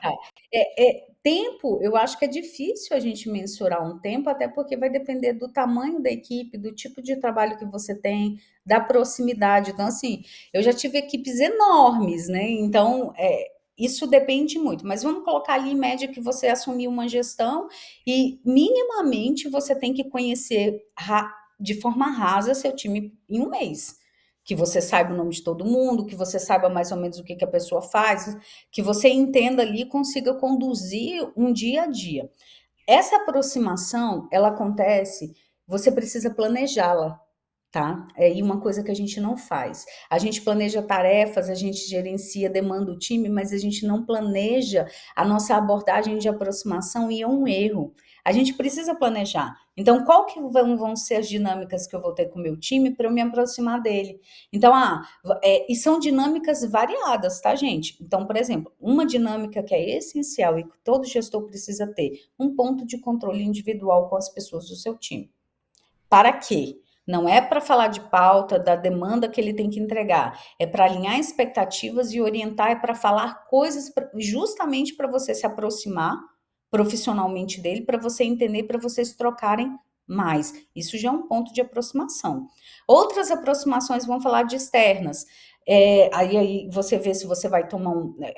Tá. Tempo, eu acho que é difícil a gente mensurar um tempo, até porque vai depender do tamanho da equipe, do tipo de trabalho que você tem, da proximidade. Então, assim, eu já tive equipes enormes, né? Então, isso depende muito. Mas vamos colocar ali em média que você assumiu uma gestão e minimamente você tem que conhecer de forma rasa seu time em um mês. Que você saiba o nome de todo mundo, que você saiba mais ou menos o que que a pessoa faz, que você entenda ali e consiga conduzir um dia a dia. Essa aproximação, ela acontece, você precisa planejá-la, tá? E uma coisa que a gente não faz. A gente planeja tarefas, a gente gerencia, demanda o time, mas a gente não planeja a nossa abordagem de aproximação e é um erro. A gente precisa planejar. Então, qual que vão ser as dinâmicas que eu vou ter com o meu time para eu me aproximar dele? Então, e são dinâmicas variadas, tá, gente? Então, por exemplo, uma dinâmica que é essencial e que todo gestor precisa ter, um ponto de controle individual com as pessoas do seu time. Para quê? Não é para falar de pauta, da demanda que ele tem que entregar, é para alinhar expectativas e orientar, é para falar coisas justamente para você se aproximar profissionalmente dele, para você entender, para vocês trocarem mais. Isso já é um ponto de aproximação. Outras aproximações vão falar de externas. Aí você vê se você vai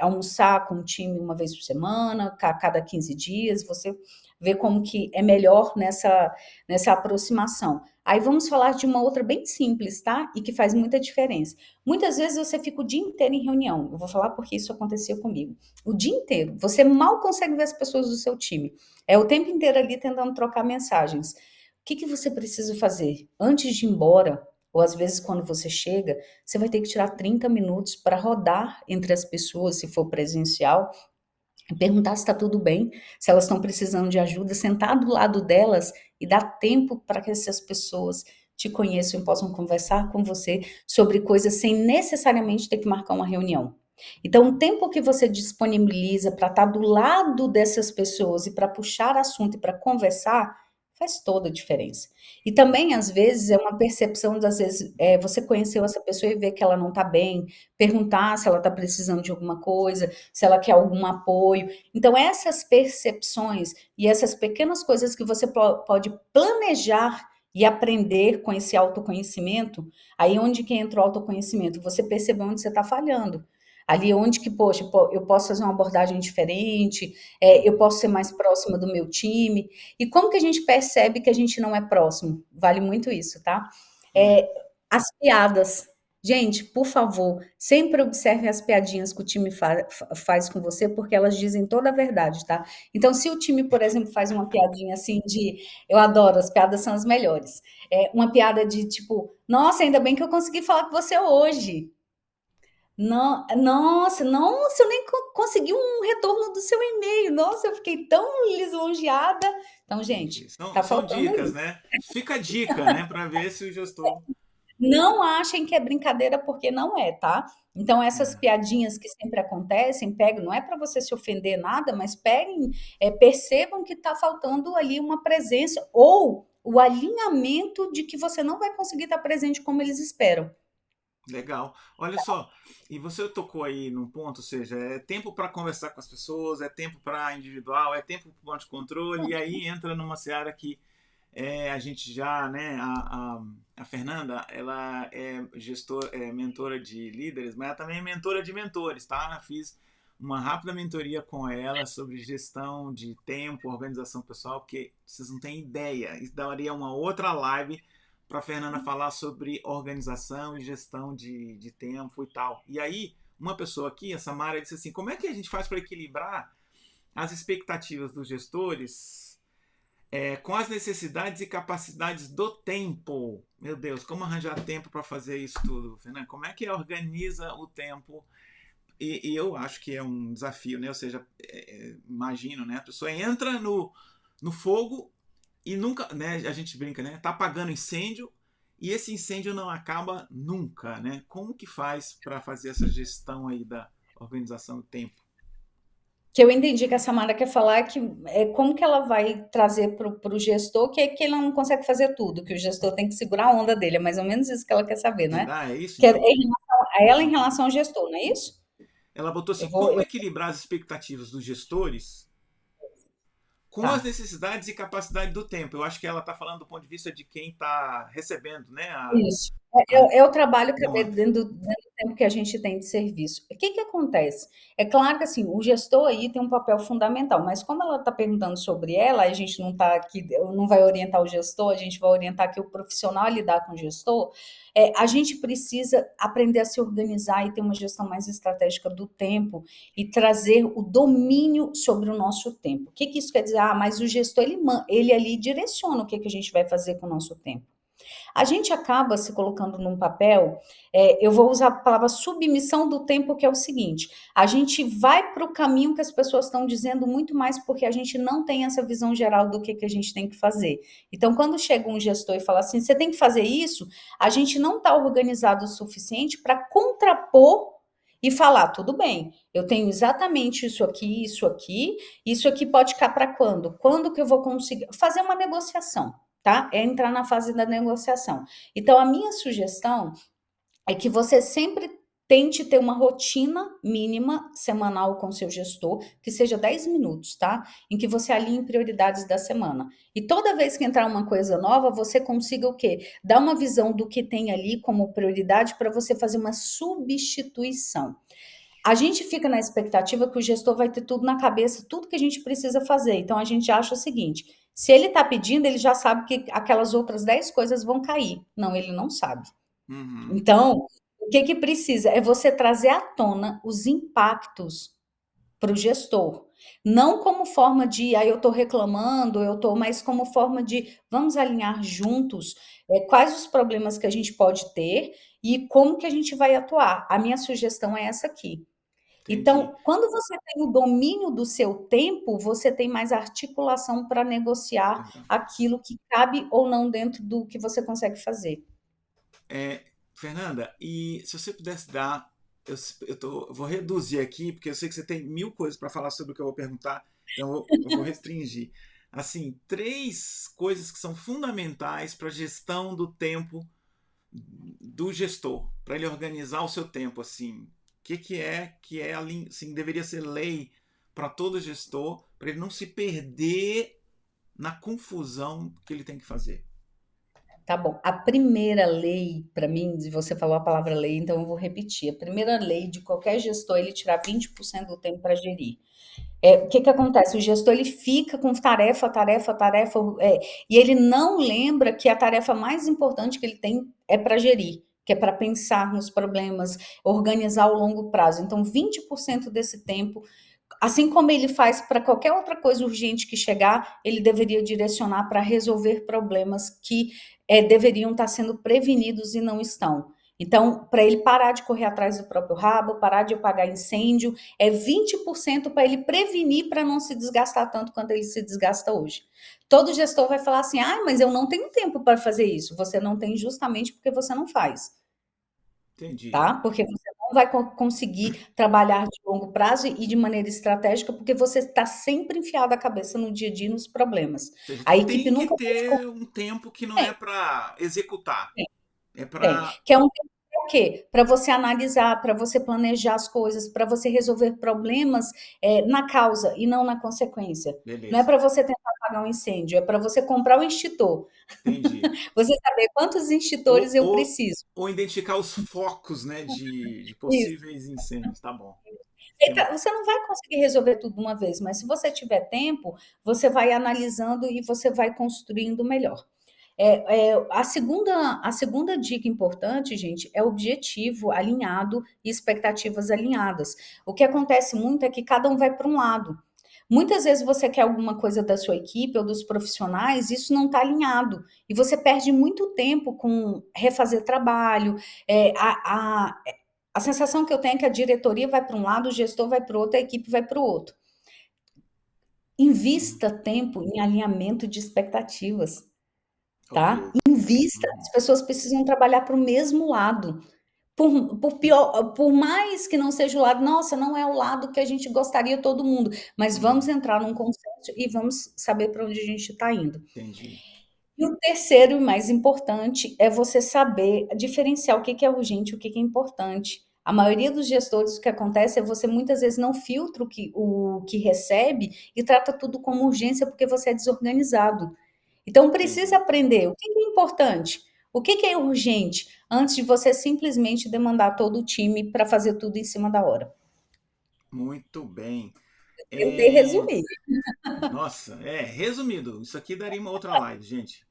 almoçar com o time uma vez por semana, cada 15 dias, você vê como que é melhor nessa aproximação. Aí vamos falar de uma outra bem simples, tá? E que faz muita diferença. Muitas vezes você fica o dia inteiro em reunião. Eu vou falar porque isso acontecia comigo. O dia inteiro. Você mal consegue ver as pessoas do seu time. É o tempo inteiro ali tentando trocar mensagens. O que que você precisa fazer? Antes de ir embora, ou às vezes quando você chega, você vai ter que tirar 30 minutos para rodar entre as pessoas, se for presencial, perguntar se está tudo bem, se elas estão precisando de ajuda, sentar do lado delas e dar tempo para que essas pessoas te conheçam e possam conversar com você sobre coisas sem necessariamente ter que marcar uma reunião. Então, o tempo que você disponibiliza para estar do lado dessas pessoas e para puxar assunto e para conversar faz toda a diferença. E também, às vezes, é uma percepção, às vezes, você conheceu essa pessoa e vê que ela não está bem, perguntar se ela está precisando de alguma coisa, se ela quer algum apoio. Então, essas percepções e essas pequenas coisas que você pode planejar e aprender com esse autoconhecimento, aí onde que entra o autoconhecimento? Você percebe onde você está falhando. Ali onde que, poxa, eu posso fazer uma abordagem diferente, eu posso ser mais próxima do meu time. E como que a gente percebe que a gente não é próximo? Vale muito isso, tá? Hum. É, as piadas. Gente, por favor, sempre observe as piadinhas que o time faz com você, porque elas dizem toda a verdade, tá? Então, se o time, por exemplo, faz uma piadinha assim de. Eu adoro, as piadas são as melhores. Uma piada de tipo, nossa, ainda bem que eu consegui falar com você hoje. Não, nossa, eu nem consegui um retorno do seu e-mail. Nossa, eu fiquei tão lisonjeada. Então, gente, Entendi. São, tá são faltando dicas, aí. né? Fica a dica, né? Para ver se o gestor. Não achem que é brincadeira, porque não é, tá? Então, essas É, piadinhas que sempre acontecem, peguem, não é para você se ofender nada, mas peguem, percebam que está faltando ali uma presença ou o alinhamento de que você não vai conseguir estar presente como eles esperam. legal. Olha só, e você tocou aí num ponto, ou seja, é tempo para conversar com as pessoas, é tempo para individual, é tempo para o controle, e aí entra numa seara que a gente já, né, a Fernanda, ela é mentora de líderes, mas ela também é mentora de mentores, tá? Eu fiz uma rápida mentoria com ela sobre gestão de tempo, organização pessoal, porque vocês não têm ideia. Isso daria uma outra live para a Fernanda falar sobre organização e gestão de tempo e tal. E aí, uma pessoa aqui, a Samara, disse assim: como é que a gente faz para equilibrar as expectativas dos gestores com as necessidades e capacidades do tempo? Meu Deus, como arranjar tempo para fazer isso tudo, Fernanda? Como é que organiza o tempo? E eu acho que é um desafio, né? Ou seja, imagino, né? A pessoa entra no fogo e nunca, né? A gente brinca, né? Tá apagando incêndio e esse incêndio não acaba nunca, né? Como que faz para fazer essa gestão aí da organização do tempo? Que eu entendi que a Samara quer falar que como que ela vai trazer para o gestor que ele não consegue fazer tudo, que o gestor tem que segurar a onda dele. É mais ou menos isso que ela quer saber, né? É isso Que é então? em relação a ela em relação ao gestor, não é isso? Ela botou Eu assim: vou, como eu, equilibrar as expectativas dos gestores com as tá. necessidades e capacidade do tempo? Eu acho que ela está falando do ponto de vista de quem está recebendo, né, Isso. a É o trabalho que demanda. dentro do tempo que a gente tem de serviço. O que que acontece? É claro que, assim, o gestor aí tem um papel fundamental, mas como ela está perguntando sobre ela, a gente não está aqui, não vai orientar o gestor, a gente vai orientar aqui o profissional a lidar com o gestor, a gente precisa aprender a se organizar e ter uma gestão mais estratégica do tempo e trazer o domínio sobre o nosso tempo. O que que isso quer dizer? Ah, mas o gestor, ele ali direciona o que que a gente vai fazer com o nosso tempo. A gente acaba se colocando num papel, eu vou usar a palavra submissão do tempo, que é o seguinte: a gente vai para o caminho que as pessoas estão dizendo muito mais porque a gente não tem essa visão geral do que a gente tem que fazer. Então, quando chega um gestor e fala assim, você tem que fazer isso, a gente não está organizado o suficiente para contrapor e falar, tudo bem, eu tenho exatamente isso aqui pode ficar para quando? Quando que eu vou conseguir fazer uma negociação? Tá? É entrar na fase da negociação. Então, a minha sugestão é que você sempre tente ter uma rotina mínima semanal com seu gestor, que seja 10 minutos, tá? Em que você alinhe prioridades da semana. E toda vez que entrar uma coisa nova, você consiga o quê? Dar uma visão do que tem ali como prioridade para você fazer uma substituição. A gente fica na expectativa que o gestor vai ter tudo na cabeça, tudo que a gente precisa fazer. Então a gente acha o seguinte: se ele está pedindo, ele já sabe que aquelas outras 10 coisas vão cair. Não, ele não sabe. Uhum. Então, o que que precisa? É você trazer à tona os impactos para o gestor. Não como forma de, eu estou reclamando, mas como forma de vamos alinhar juntos quais os problemas que a gente pode ter e como que a gente vai atuar. A minha sugestão é essa aqui. Entendi. Então, quando você tem o domínio do seu tempo, você tem mais articulação para negociar Exato. aquilo que cabe ou não dentro do que você consegue fazer. Fernanda, e se você pudesse dar, eu vou reduzir aqui, porque eu sei que você tem mil coisas para falar sobre o que eu vou perguntar, então eu vou restringir. Assim, três coisas que são fundamentais para a gestão do tempo do gestor, para ele organizar o seu tempo, assim. O que é assim, deveria ser lei para todo gestor, para ele não se perder na confusão que ele tem que fazer. Tá bom. A primeira lei, para mim, você falou a palavra lei, então eu vou repetir. A primeira lei de qualquer gestor é ele tirar 20% do tempo para gerir. O que que acontece? O gestor ele fica com tarefa, tarefa, tarefa, e ele não lembra que a tarefa mais importante que ele tem é para gerir, que é para pensar nos problemas, organizar o longo prazo. Então, 20% desse tempo, assim como ele faz para qualquer outra coisa urgente que chegar, ele deveria direcionar para resolver problemas que deveriam estar sendo prevenidos e não estão. Então, para ele parar de correr atrás do próprio rabo, parar de apagar incêndio, é 20% para ele prevenir para não se desgastar tanto quanto ele se desgasta hoje. Todo gestor vai falar assim: mas eu não tenho tempo para fazer isso. Você não tem justamente porque você não faz, Entendi. tá? Porque você não vai conseguir trabalhar de longo prazo e de maneira estratégica, porque você está sempre enfiado a cabeça no dia a dia nos problemas. Ou seja, A equipe tem que nunca pode ter um tempo que não é tem, para executar, tem, é tem. para Que é um tempo o quê? Para você analisar, para você planejar as coisas, para você resolver problemas na causa e não na consequência. Não é Beleza. para você tentar apagar um incêndio, é para você comprar o extintor. Entendi. Você saber quantos extintores Ou, eu ou, preciso. ou identificar os focos, né, de Isso. possíveis incêndios. Tá bom. Tem- Você não vai conseguir resolver tudo de uma vez, mas se você tiver tempo, você vai analisando e você vai construindo melhor. A segunda dica importante, gente, é objetivo alinhado e expectativas alinhadas. O que acontece muito é que cada um vai para um lado. Muitas vezes você quer alguma coisa da sua equipe ou dos profissionais, isso não está alinhado. E você perde muito tempo com refazer trabalho. É, a sensação que eu tenho é que a diretoria vai para um lado, o gestor vai para o outro, a equipe vai para o outro. Uhum. Invista tempo em alinhamento de expectativas, Ok. tá? Invista. Uhum. As pessoas precisam trabalhar para o mesmo lado. Por pior, por mais que não seja o lado, nossa, não é o lado que a gente gostaria todo mundo, mas vamos Uhum. entrar num consenso e vamos saber para onde a gente está indo. Entendi. E o terceiro e mais importante é você saber diferenciar o que que é urgente e o que que é importante. A maioria dos gestores, o que acontece é você muitas vezes não filtra o que recebe e trata tudo como urgência porque você é desorganizado. Então precisa Entendi. aprender o que que é importante, o que que é urgente, antes de você simplesmente demandar todo o time para fazer tudo em cima da hora. Muito bem. Tentei É, resumir. Nossa, resumido, isso aqui daria uma outra live, gente.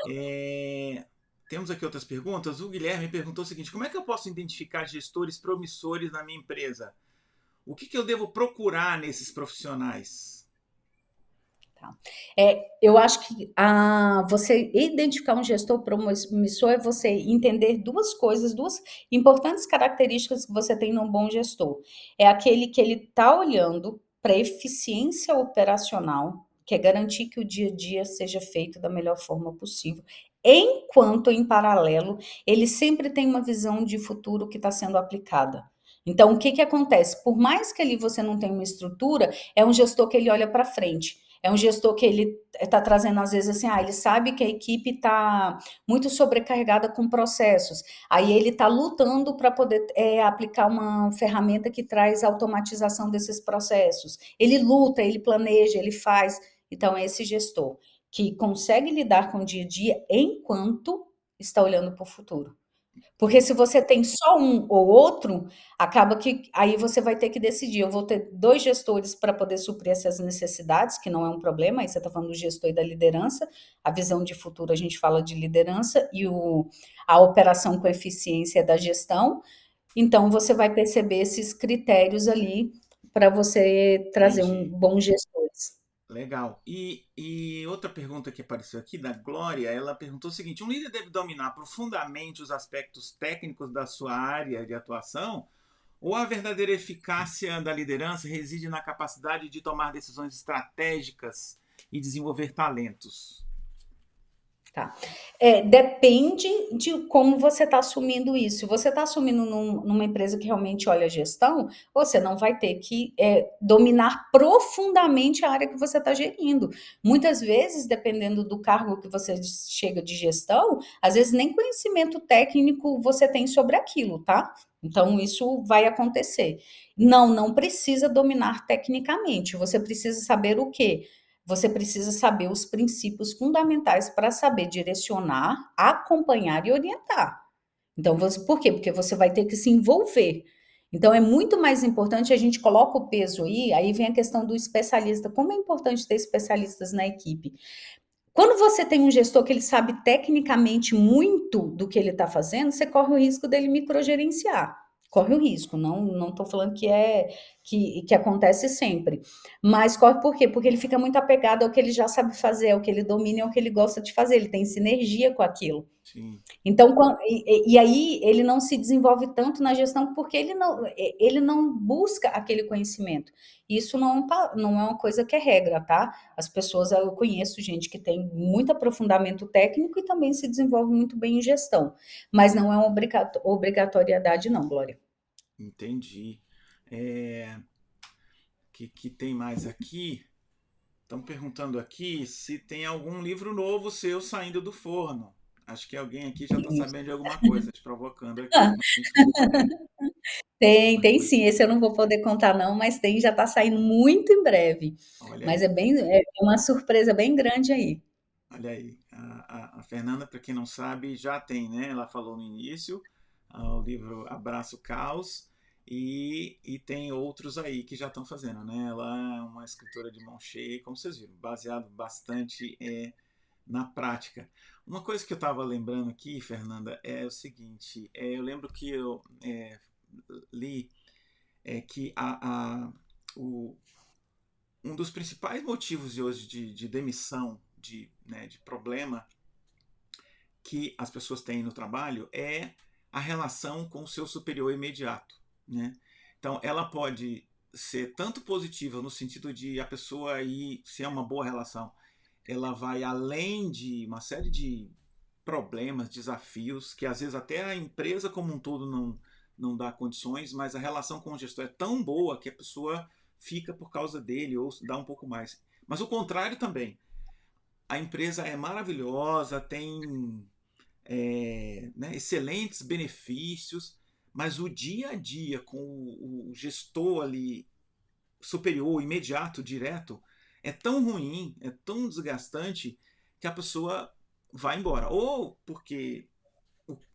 É, Temos aqui outras perguntas. O Guilherme perguntou o seguinte: como é que eu posso identificar gestores promissores na minha empresa? O que eu devo procurar nesses profissionais? Eu acho que você identificar um gestor promissor é você entender duas coisas, duas importantes características que você tem num bom gestor. É aquele que ele está olhando para a eficiência operacional, que é garantir que o dia a dia seja feito da melhor forma possível. Enquanto, em paralelo, ele sempre tem uma visão de futuro que está sendo aplicada. Então, o que que acontece? Por mais que ali você não tenha uma estrutura, é um gestor que ele olha para frente. É um gestor que ele está trazendo, às vezes, assim, ele sabe que a equipe está muito sobrecarregada com processos. Aí ele está lutando para poder aplicar uma ferramenta que traz automatização desses processos. Ele luta, ele planeja, ele faz. Então, é esse gestor que consegue lidar com o dia a dia enquanto está olhando para o futuro. Porque se você tem só um ou outro, acaba que aí você vai ter que decidir. Eu vou ter 2 gestores para poder suprir essas necessidades, que não é um problema, aí você está falando do gestor e da liderança. A visão de futuro, a gente fala de liderança e a operação com eficiência é da gestão. Então, você vai perceber esses critérios ali para você trazer um Entendi. bons gestores. Legal. E outra pergunta que apareceu aqui da Glória, ela perguntou o seguinte: um líder deve dominar profundamente os aspectos técnicos da sua área de atuação? Ou a verdadeira eficácia da liderança reside na capacidade de tomar decisões estratégicas e desenvolver talentos? Tá. Depende de como você está assumindo isso. Se você está assumindo numa empresa que realmente olha a gestão, você não vai ter que dominar profundamente a área que você está gerindo. Muitas vezes, dependendo do cargo que você chega de gestão, às vezes nem conhecimento técnico você tem sobre aquilo, tá? Então, isso vai acontecer. Não precisa dominar tecnicamente. Você precisa saber o quê? Você precisa saber os princípios fundamentais para saber direcionar, acompanhar e orientar. Então, por quê? Porque você vai ter que se envolver. Então, é muito mais importante, a gente coloca o peso aí vem a questão do especialista. Como é importante ter especialistas na equipe? Quando você tem um gestor que ele sabe tecnicamente muito do que ele está fazendo, você corre o risco dele microgerenciar. Corre o risco, não estou falando que acontece sempre. Mas corre por quê? Porque ele fica muito apegado ao que ele já sabe fazer, ao que ele domina, ao que ele gosta de fazer, ele tem sinergia com aquilo. Sim, Então, e aí ele não se desenvolve tanto na gestão porque ele não busca aquele conhecimento. Isso não é uma coisa que é regra, tá? As pessoas, eu conheço gente que tem muito aprofundamento técnico e também se desenvolve muito bem em gestão, mas não é uma obrigatoriedade, não, Glória. entendi. É, que tem mais aqui? Estão perguntando aqui se tem algum livro novo seu saindo do forno. Acho que alguém aqui já está sabendo de alguma coisa, te provocando aqui, mas desculpa. Tem sim. Esse eu não vou poder contar não, mas tem, já está saindo muito em breve. Olha Mas aí, é uma surpresa bem grande aí. olha aí. A Fernanda, para quem não sabe, já tem, né? Ela falou no início, o livro Abraço Caos, e tem outros aí que já estão fazendo, né? Ela é uma escritora de mão cheia, como vocês viram, baseado bastante na prática. Uma coisa que eu estava lembrando aqui, Fernanda, é o seguinte: eu lembro que eu li que o, um dos principais motivos de hoje de demissão, de problema que as pessoas têm no trabalho é a relação com o seu superior imediato. Né? Então, ela pode ser tanto positiva no sentido de a pessoa aí ser uma boa relação, ela vai além de uma série de problemas, desafios, que às vezes até a empresa como um todo não dá condições, mas a relação com o gestor é tão boa que a pessoa fica por causa dele ou dá um pouco mais. Mas o contrário também. A empresa é maravilhosa, tem né, excelentes benefícios, mas o dia a dia com o gestor ali superior, imediato, direto, é tão ruim, é tão desgastante que a pessoa vai embora. Ou porque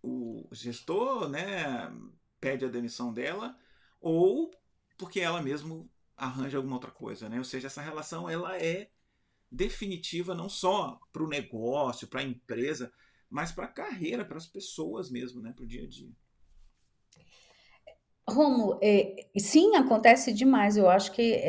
o gestor, né, pede a demissão dela, ou porque ela mesmo arranja alguma outra coisa, né? Ou seja, essa relação ela é definitiva não só para o negócio, para a empresa, mas para a carreira, para as pessoas mesmo, né, para o dia a dia. Rômulo, sim, acontece demais. Eu acho que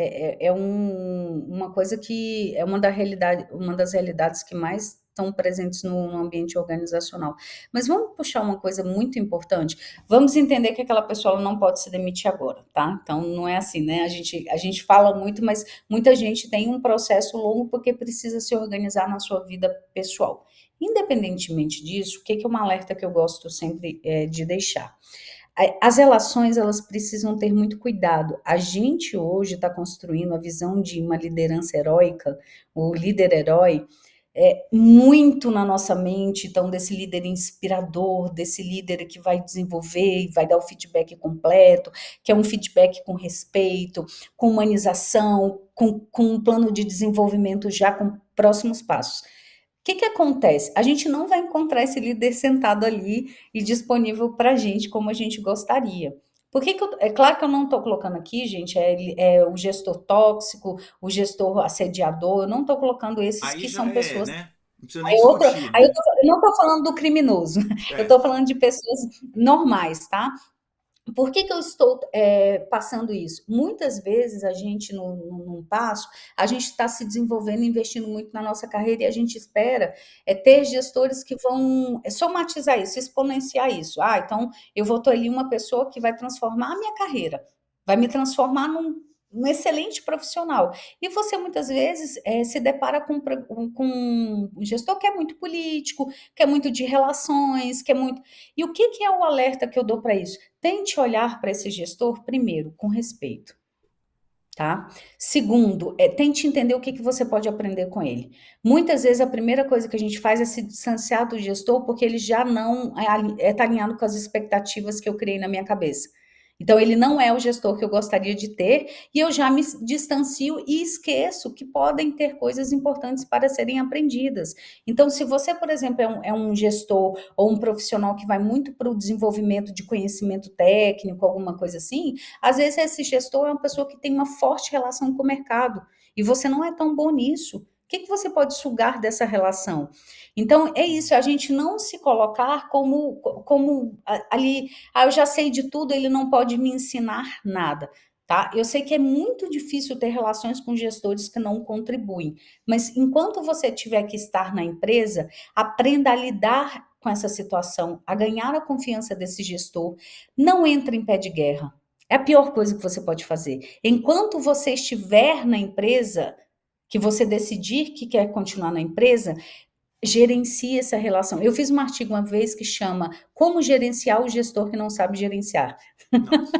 uma coisa que é uma das realidades que mais estão presentes no ambiente organizacional. Mas vamos puxar uma coisa muito importante. Vamos entender que aquela pessoa ela não pode se demitir agora, tá? Então não é assim, né? A gente fala muito, mas muita gente tem um processo longo porque precisa se organizar na sua vida pessoal. Independentemente disso, o que é um alerta que eu gosto sempre de deixar? As relações elas precisam ter muito cuidado. A gente hoje está construindo a visão de uma liderança heróica, o líder herói, muito na nossa mente, então desse líder inspirador, desse líder que vai desenvolver e vai dar o feedback completo, que é um feedback com respeito, com humanização, com um plano de desenvolvimento já com próximos passos. Que acontece? A gente não vai encontrar esse líder sentado ali e disponível para a gente como a gente gostaria. É claro que eu não estou colocando aqui, gente, o gestor tóxico, o gestor assediador, eu não estou colocando esses Aí que já são é, pessoas. né? Não precisa nem discutir, Aí né? eu não estou falando do criminoso, eu estou Certo. falando de pessoas normais, tá? Por que eu estou passando isso? Muitas vezes a gente, num passo, a gente está se desenvolvendo, investindo muito na nossa carreira e a gente espera ter gestores que vão somatizar isso, exponenciar isso. Ah, então eu vou ter ali uma pessoa que vai transformar a minha carreira, vai me transformar num excelente profissional. E você muitas vezes se depara com um gestor que é muito político, que é muito de relações, que é muito. E o que é o alerta que eu dou para isso? Tente olhar para esse gestor, primeiro, com respeito, tá? Segundo, tente entender o que você pode aprender com ele. Muitas vezes a primeira coisa que a gente faz é se distanciar do gestor porque ele já não está alinhado com as expectativas que eu criei na minha cabeça. Então, ele não é o gestor que eu gostaria de ter, e eu já me distancio e esqueço que podem ter coisas importantes para serem aprendidas. Então, se você, por exemplo, é um gestor ou um profissional que vai muito para o desenvolvimento de conhecimento técnico, alguma coisa assim, às vezes esse gestor é uma pessoa que tem uma forte relação com o mercado e você não é tão bom nisso. O que você pode sugar dessa relação? Então, é isso, a gente não se colocar como ali, eu já sei de tudo, ele não pode me ensinar nada. Tá? Eu sei que é muito difícil ter relações com gestores que não contribuem, mas enquanto você tiver que estar na empresa, aprenda a lidar com essa situação, a ganhar a confiança desse gestor. Não entre em pé de guerra. É a pior coisa que você pode fazer. Enquanto você estiver na empresa, que você decidir que quer continuar na empresa, gerencie essa relação. Eu fiz um artigo uma vez que chama Como gerenciar o gestor que não sabe gerenciar. Nossa,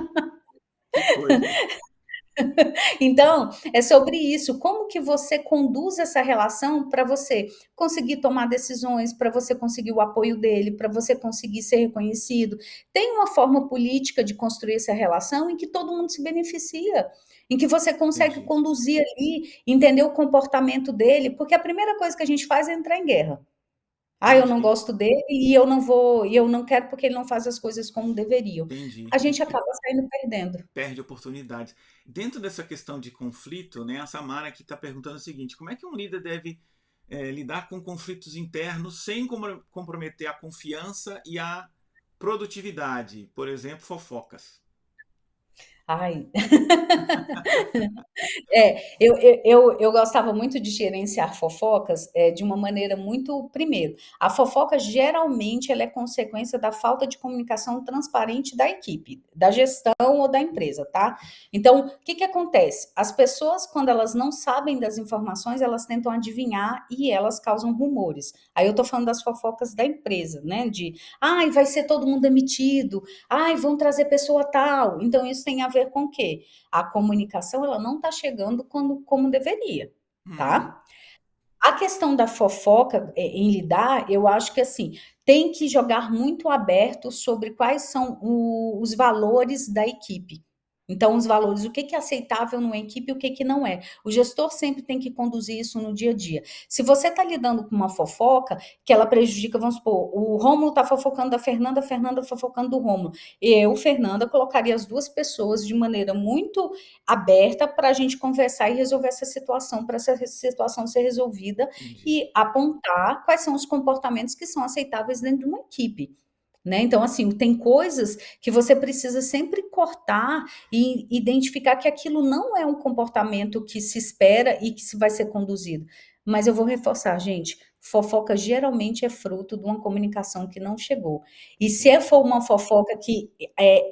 que coisa, hein? Então, é sobre isso, como que você conduz essa relação para você conseguir tomar decisões, para você conseguir o apoio dele, para você conseguir ser reconhecido. Tem uma forma política de construir essa relação em que todo mundo se beneficia, em que você consegue Entendi, conduzir ali, entender o comportamento dele, porque a primeira coisa que a gente faz é entrar em guerra. Ah, eu não entendi, gosto dele e eu não vou, e eu não quero porque ele não faz as coisas como deveriam. A entendi. gente acaba saindo perdendo. Perde oportunidades. Dentro dessa questão de conflito, né, a Samara aqui está perguntando o seguinte: como é que um líder deve lidar com conflitos internos sem comprometer a confiança e a produtividade? Por exemplo, fofocas. Ai. Eu gostava muito de gerenciar fofocas, de uma maneira muito, primeiro, a fofoca geralmente ela é consequência da falta de comunicação transparente da equipe, da gestão ou da empresa, tá? Então, o que que acontece? As pessoas, quando elas não sabem das informações, elas tentam adivinhar e elas causam rumores. Aí eu tô falando das fofocas da empresa, né? De, ai, vai ser todo mundo demitido, ai, vão trazer pessoa tal. Então, isso tem a ver com o quê? A comunicação ela não está chegando quando, como deveria, Uhum, tá? A questão da fofoca em lidar, eu acho que assim, tem que jogar muito aberto sobre quais são os valores da equipe. Então, os valores, o que que é aceitável numa equipe e o que que não é. O gestor sempre tem que conduzir isso no dia a dia. Se você está lidando com uma fofoca que ela prejudica, vamos supor, o Rômulo está fofocando da Fernanda, a Fernanda fofocando do Rômulo. Eu, Fernanda, colocaria as duas pessoas de maneira muito aberta para a gente conversar e resolver essa situação, para essa situação ser resolvida entendi. e apontar quais são os comportamentos que são aceitáveis dentro de uma equipe. Né? Então, assim, tem coisas que você precisa sempre cortar e identificar que aquilo não é um comportamento que se espera e que se vai ser conduzido. Mas eu vou reforçar, gente, fofoca geralmente é fruto de uma comunicação que não chegou. E se Entendi. for uma fofoca que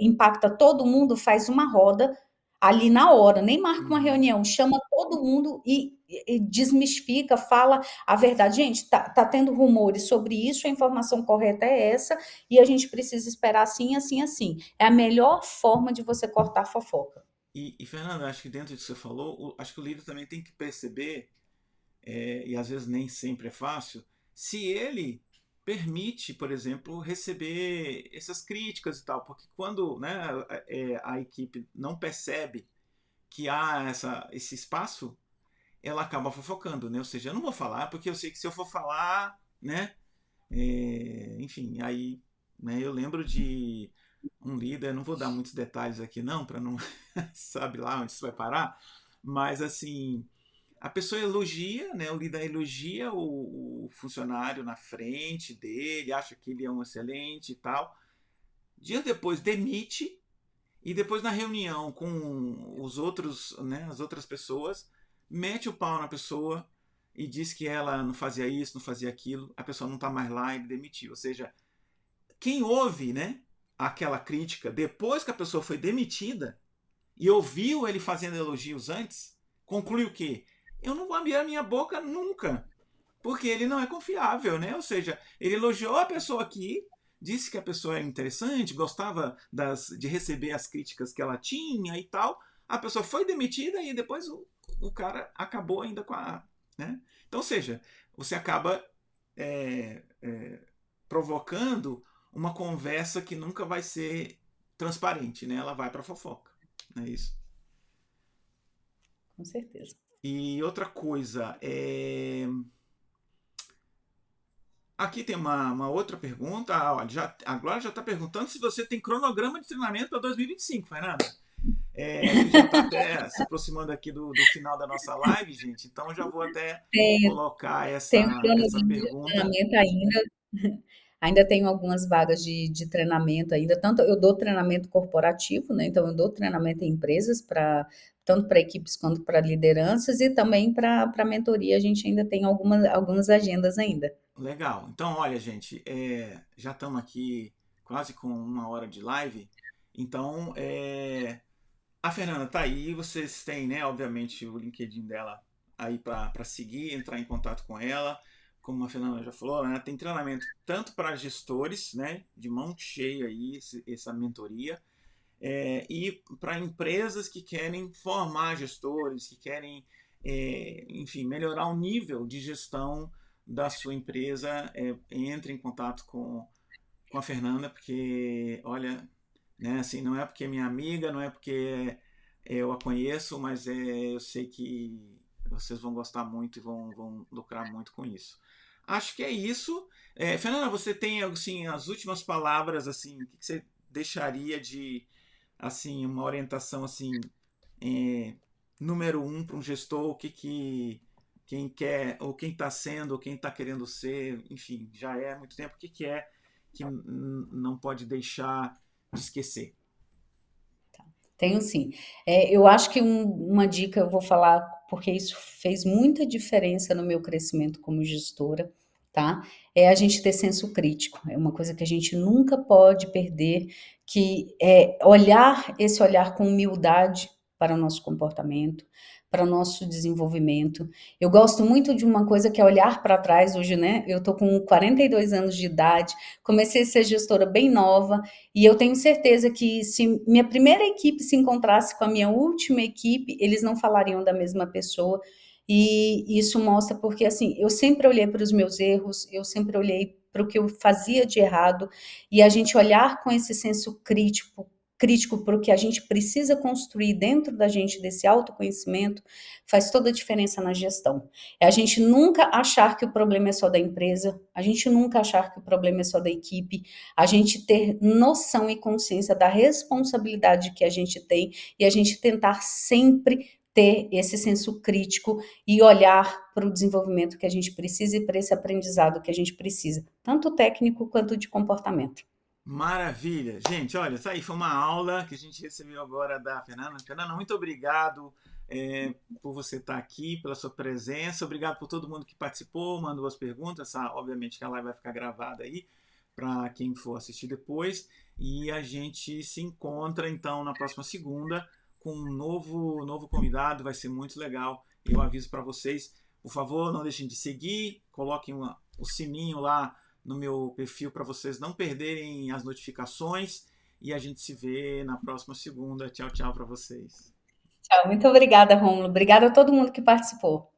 impacta todo mundo, faz uma roda ali na hora, nem marca uma Uhum. reunião, chama todo mundo e desmistifica, fala a verdade. Gente, tá tendo rumores sobre isso, a informação correta é essa, e a gente precisa esperar assim, assim, assim. É a melhor forma de você cortar a fofoca. Fernanda, acho que dentro disso que você falou, acho que o líder também tem que perceber, e às vezes nem sempre é fácil, se ele permite, por exemplo, receber essas críticas e tal, porque quando, né, a equipe não percebe que há esse espaço, ela acaba fofocando, né? Ou seja, eu não vou falar porque eu sei que se eu for falar, né, enfim, aí, né, eu lembro de um líder, não vou dar muitos detalhes aqui não, para não sabe lá onde isso vai parar, mas assim, a pessoa elogia, né, o líder elogia o funcionário na frente dele, acha que ele é um excelente e tal. Dias depois demite e depois na reunião com os outros, né, as outras pessoas, mete o pau na pessoa e diz que ela não fazia isso, não fazia aquilo, a pessoa não está mais lá e ele demitiu. Ou seja, quem ouve, né, aquela crítica depois que a pessoa foi demitida e ouviu ele fazendo elogios antes, conclui o quê? Eu não vou abrir a minha boca nunca, porque ele não é confiável, né? Ou seja, ele elogiou a pessoa aqui, disse que a pessoa é interessante, gostava de receber as críticas que ela tinha e tal. A pessoa foi demitida e depois o cara acabou ainda com a. Né? Então, ou seja, você acaba é, é, provocando uma conversa que nunca vai ser transparente, né? Ela vai para fofoca, não é isso? Com certeza. E outra coisa, aqui tem uma outra pergunta. A Glória já está perguntando se você tem cronograma de treinamento para 2025, Fernanda. A gente já está até se aproximando aqui do final da nossa live, gente. Então eu já vou até Tenho, colocar tenho essa cronograma de pergunta. treinamento ainda. Ainda tenho algumas vagas de treinamento ainda, tanto eu dou treinamento corporativo, né, então eu dou treinamento em empresas para tanto para equipes quanto para lideranças e também para mentoria, a gente ainda tem algumas agendas ainda. Legal. Então, olha, gente, já estamos aqui quase com uma hora de live. Então, a Fernanda tá aí. Vocês têm, né, obviamente, o LinkedIn dela aí para seguir, entrar em contato com ela. Como a Fernanda já falou, né, tem treinamento tanto para gestores, né, de mão cheia aí, essa mentoria, e para empresas que querem formar gestores, que querem, enfim, melhorar o nível de gestão da sua empresa, entre em contato com a Fernanda, porque, olha, né, assim, não é porque é minha amiga, não é porque eu a conheço, mas eu sei que vocês vão gostar muito e vão lucrar muito com isso. Acho que é isso. Fernanda, você tem assim, as últimas palavras, assim, o que você deixaria de assim uma orientação assim, é, número um para um gestor, o que que quem quer ou quem está sendo ou quem está querendo ser, enfim, já é há muito tempo, o que que é que não pode deixar de esquecer? Tenho sim. Eu acho que uma dica eu vou falar, porque isso fez muita diferença no meu crescimento como gestora, tá? É a gente ter senso crítico. É uma coisa que a gente nunca pode perder, que é olhar esse olhar com humildade para o nosso comportamento, para o nosso desenvolvimento. Eu gosto muito de uma coisa que é olhar para trás hoje, né? Eu tô com 42 anos de idade, comecei a ser gestora bem nova, e eu tenho certeza que se minha primeira equipe se encontrasse com a minha última equipe, eles não falariam da mesma pessoa. E isso mostra porque, assim, eu sempre olhei para os meus erros, eu sempre olhei para o que eu fazia de errado, e a gente olhar com esse senso crítico para o que a gente precisa construir dentro da gente desse autoconhecimento faz toda a diferença na gestão. É a gente nunca achar que o problema é só da empresa, a gente nunca achar que o problema é só da equipe, a gente ter noção e consciência da responsabilidade que a gente tem e a gente tentar sempre ter esse senso crítico e olhar para o desenvolvimento que a gente precisa e para esse aprendizado que a gente precisa, tanto técnico quanto de comportamento. Maravilha. Gente, olha, isso aí foi uma aula que a gente recebeu agora da Fernanda. Fernanda, muito obrigado por você estar aqui, pela sua presença. Obrigado por todo mundo que participou, mandou as perguntas. Obviamente que a live vai ficar gravada aí para quem for assistir depois. E a gente se encontra então na próxima segunda com um novo convidado. Vai ser muito legal. Eu aviso para vocês. Por favor, não deixem de seguir, coloquem o sininho lá no meu perfil para vocês não perderem as notificações e a gente se vê na próxima segunda. Tchau, tchau para vocês. Tchau, muito obrigada, Rômulo. Obrigada a todo mundo que participou.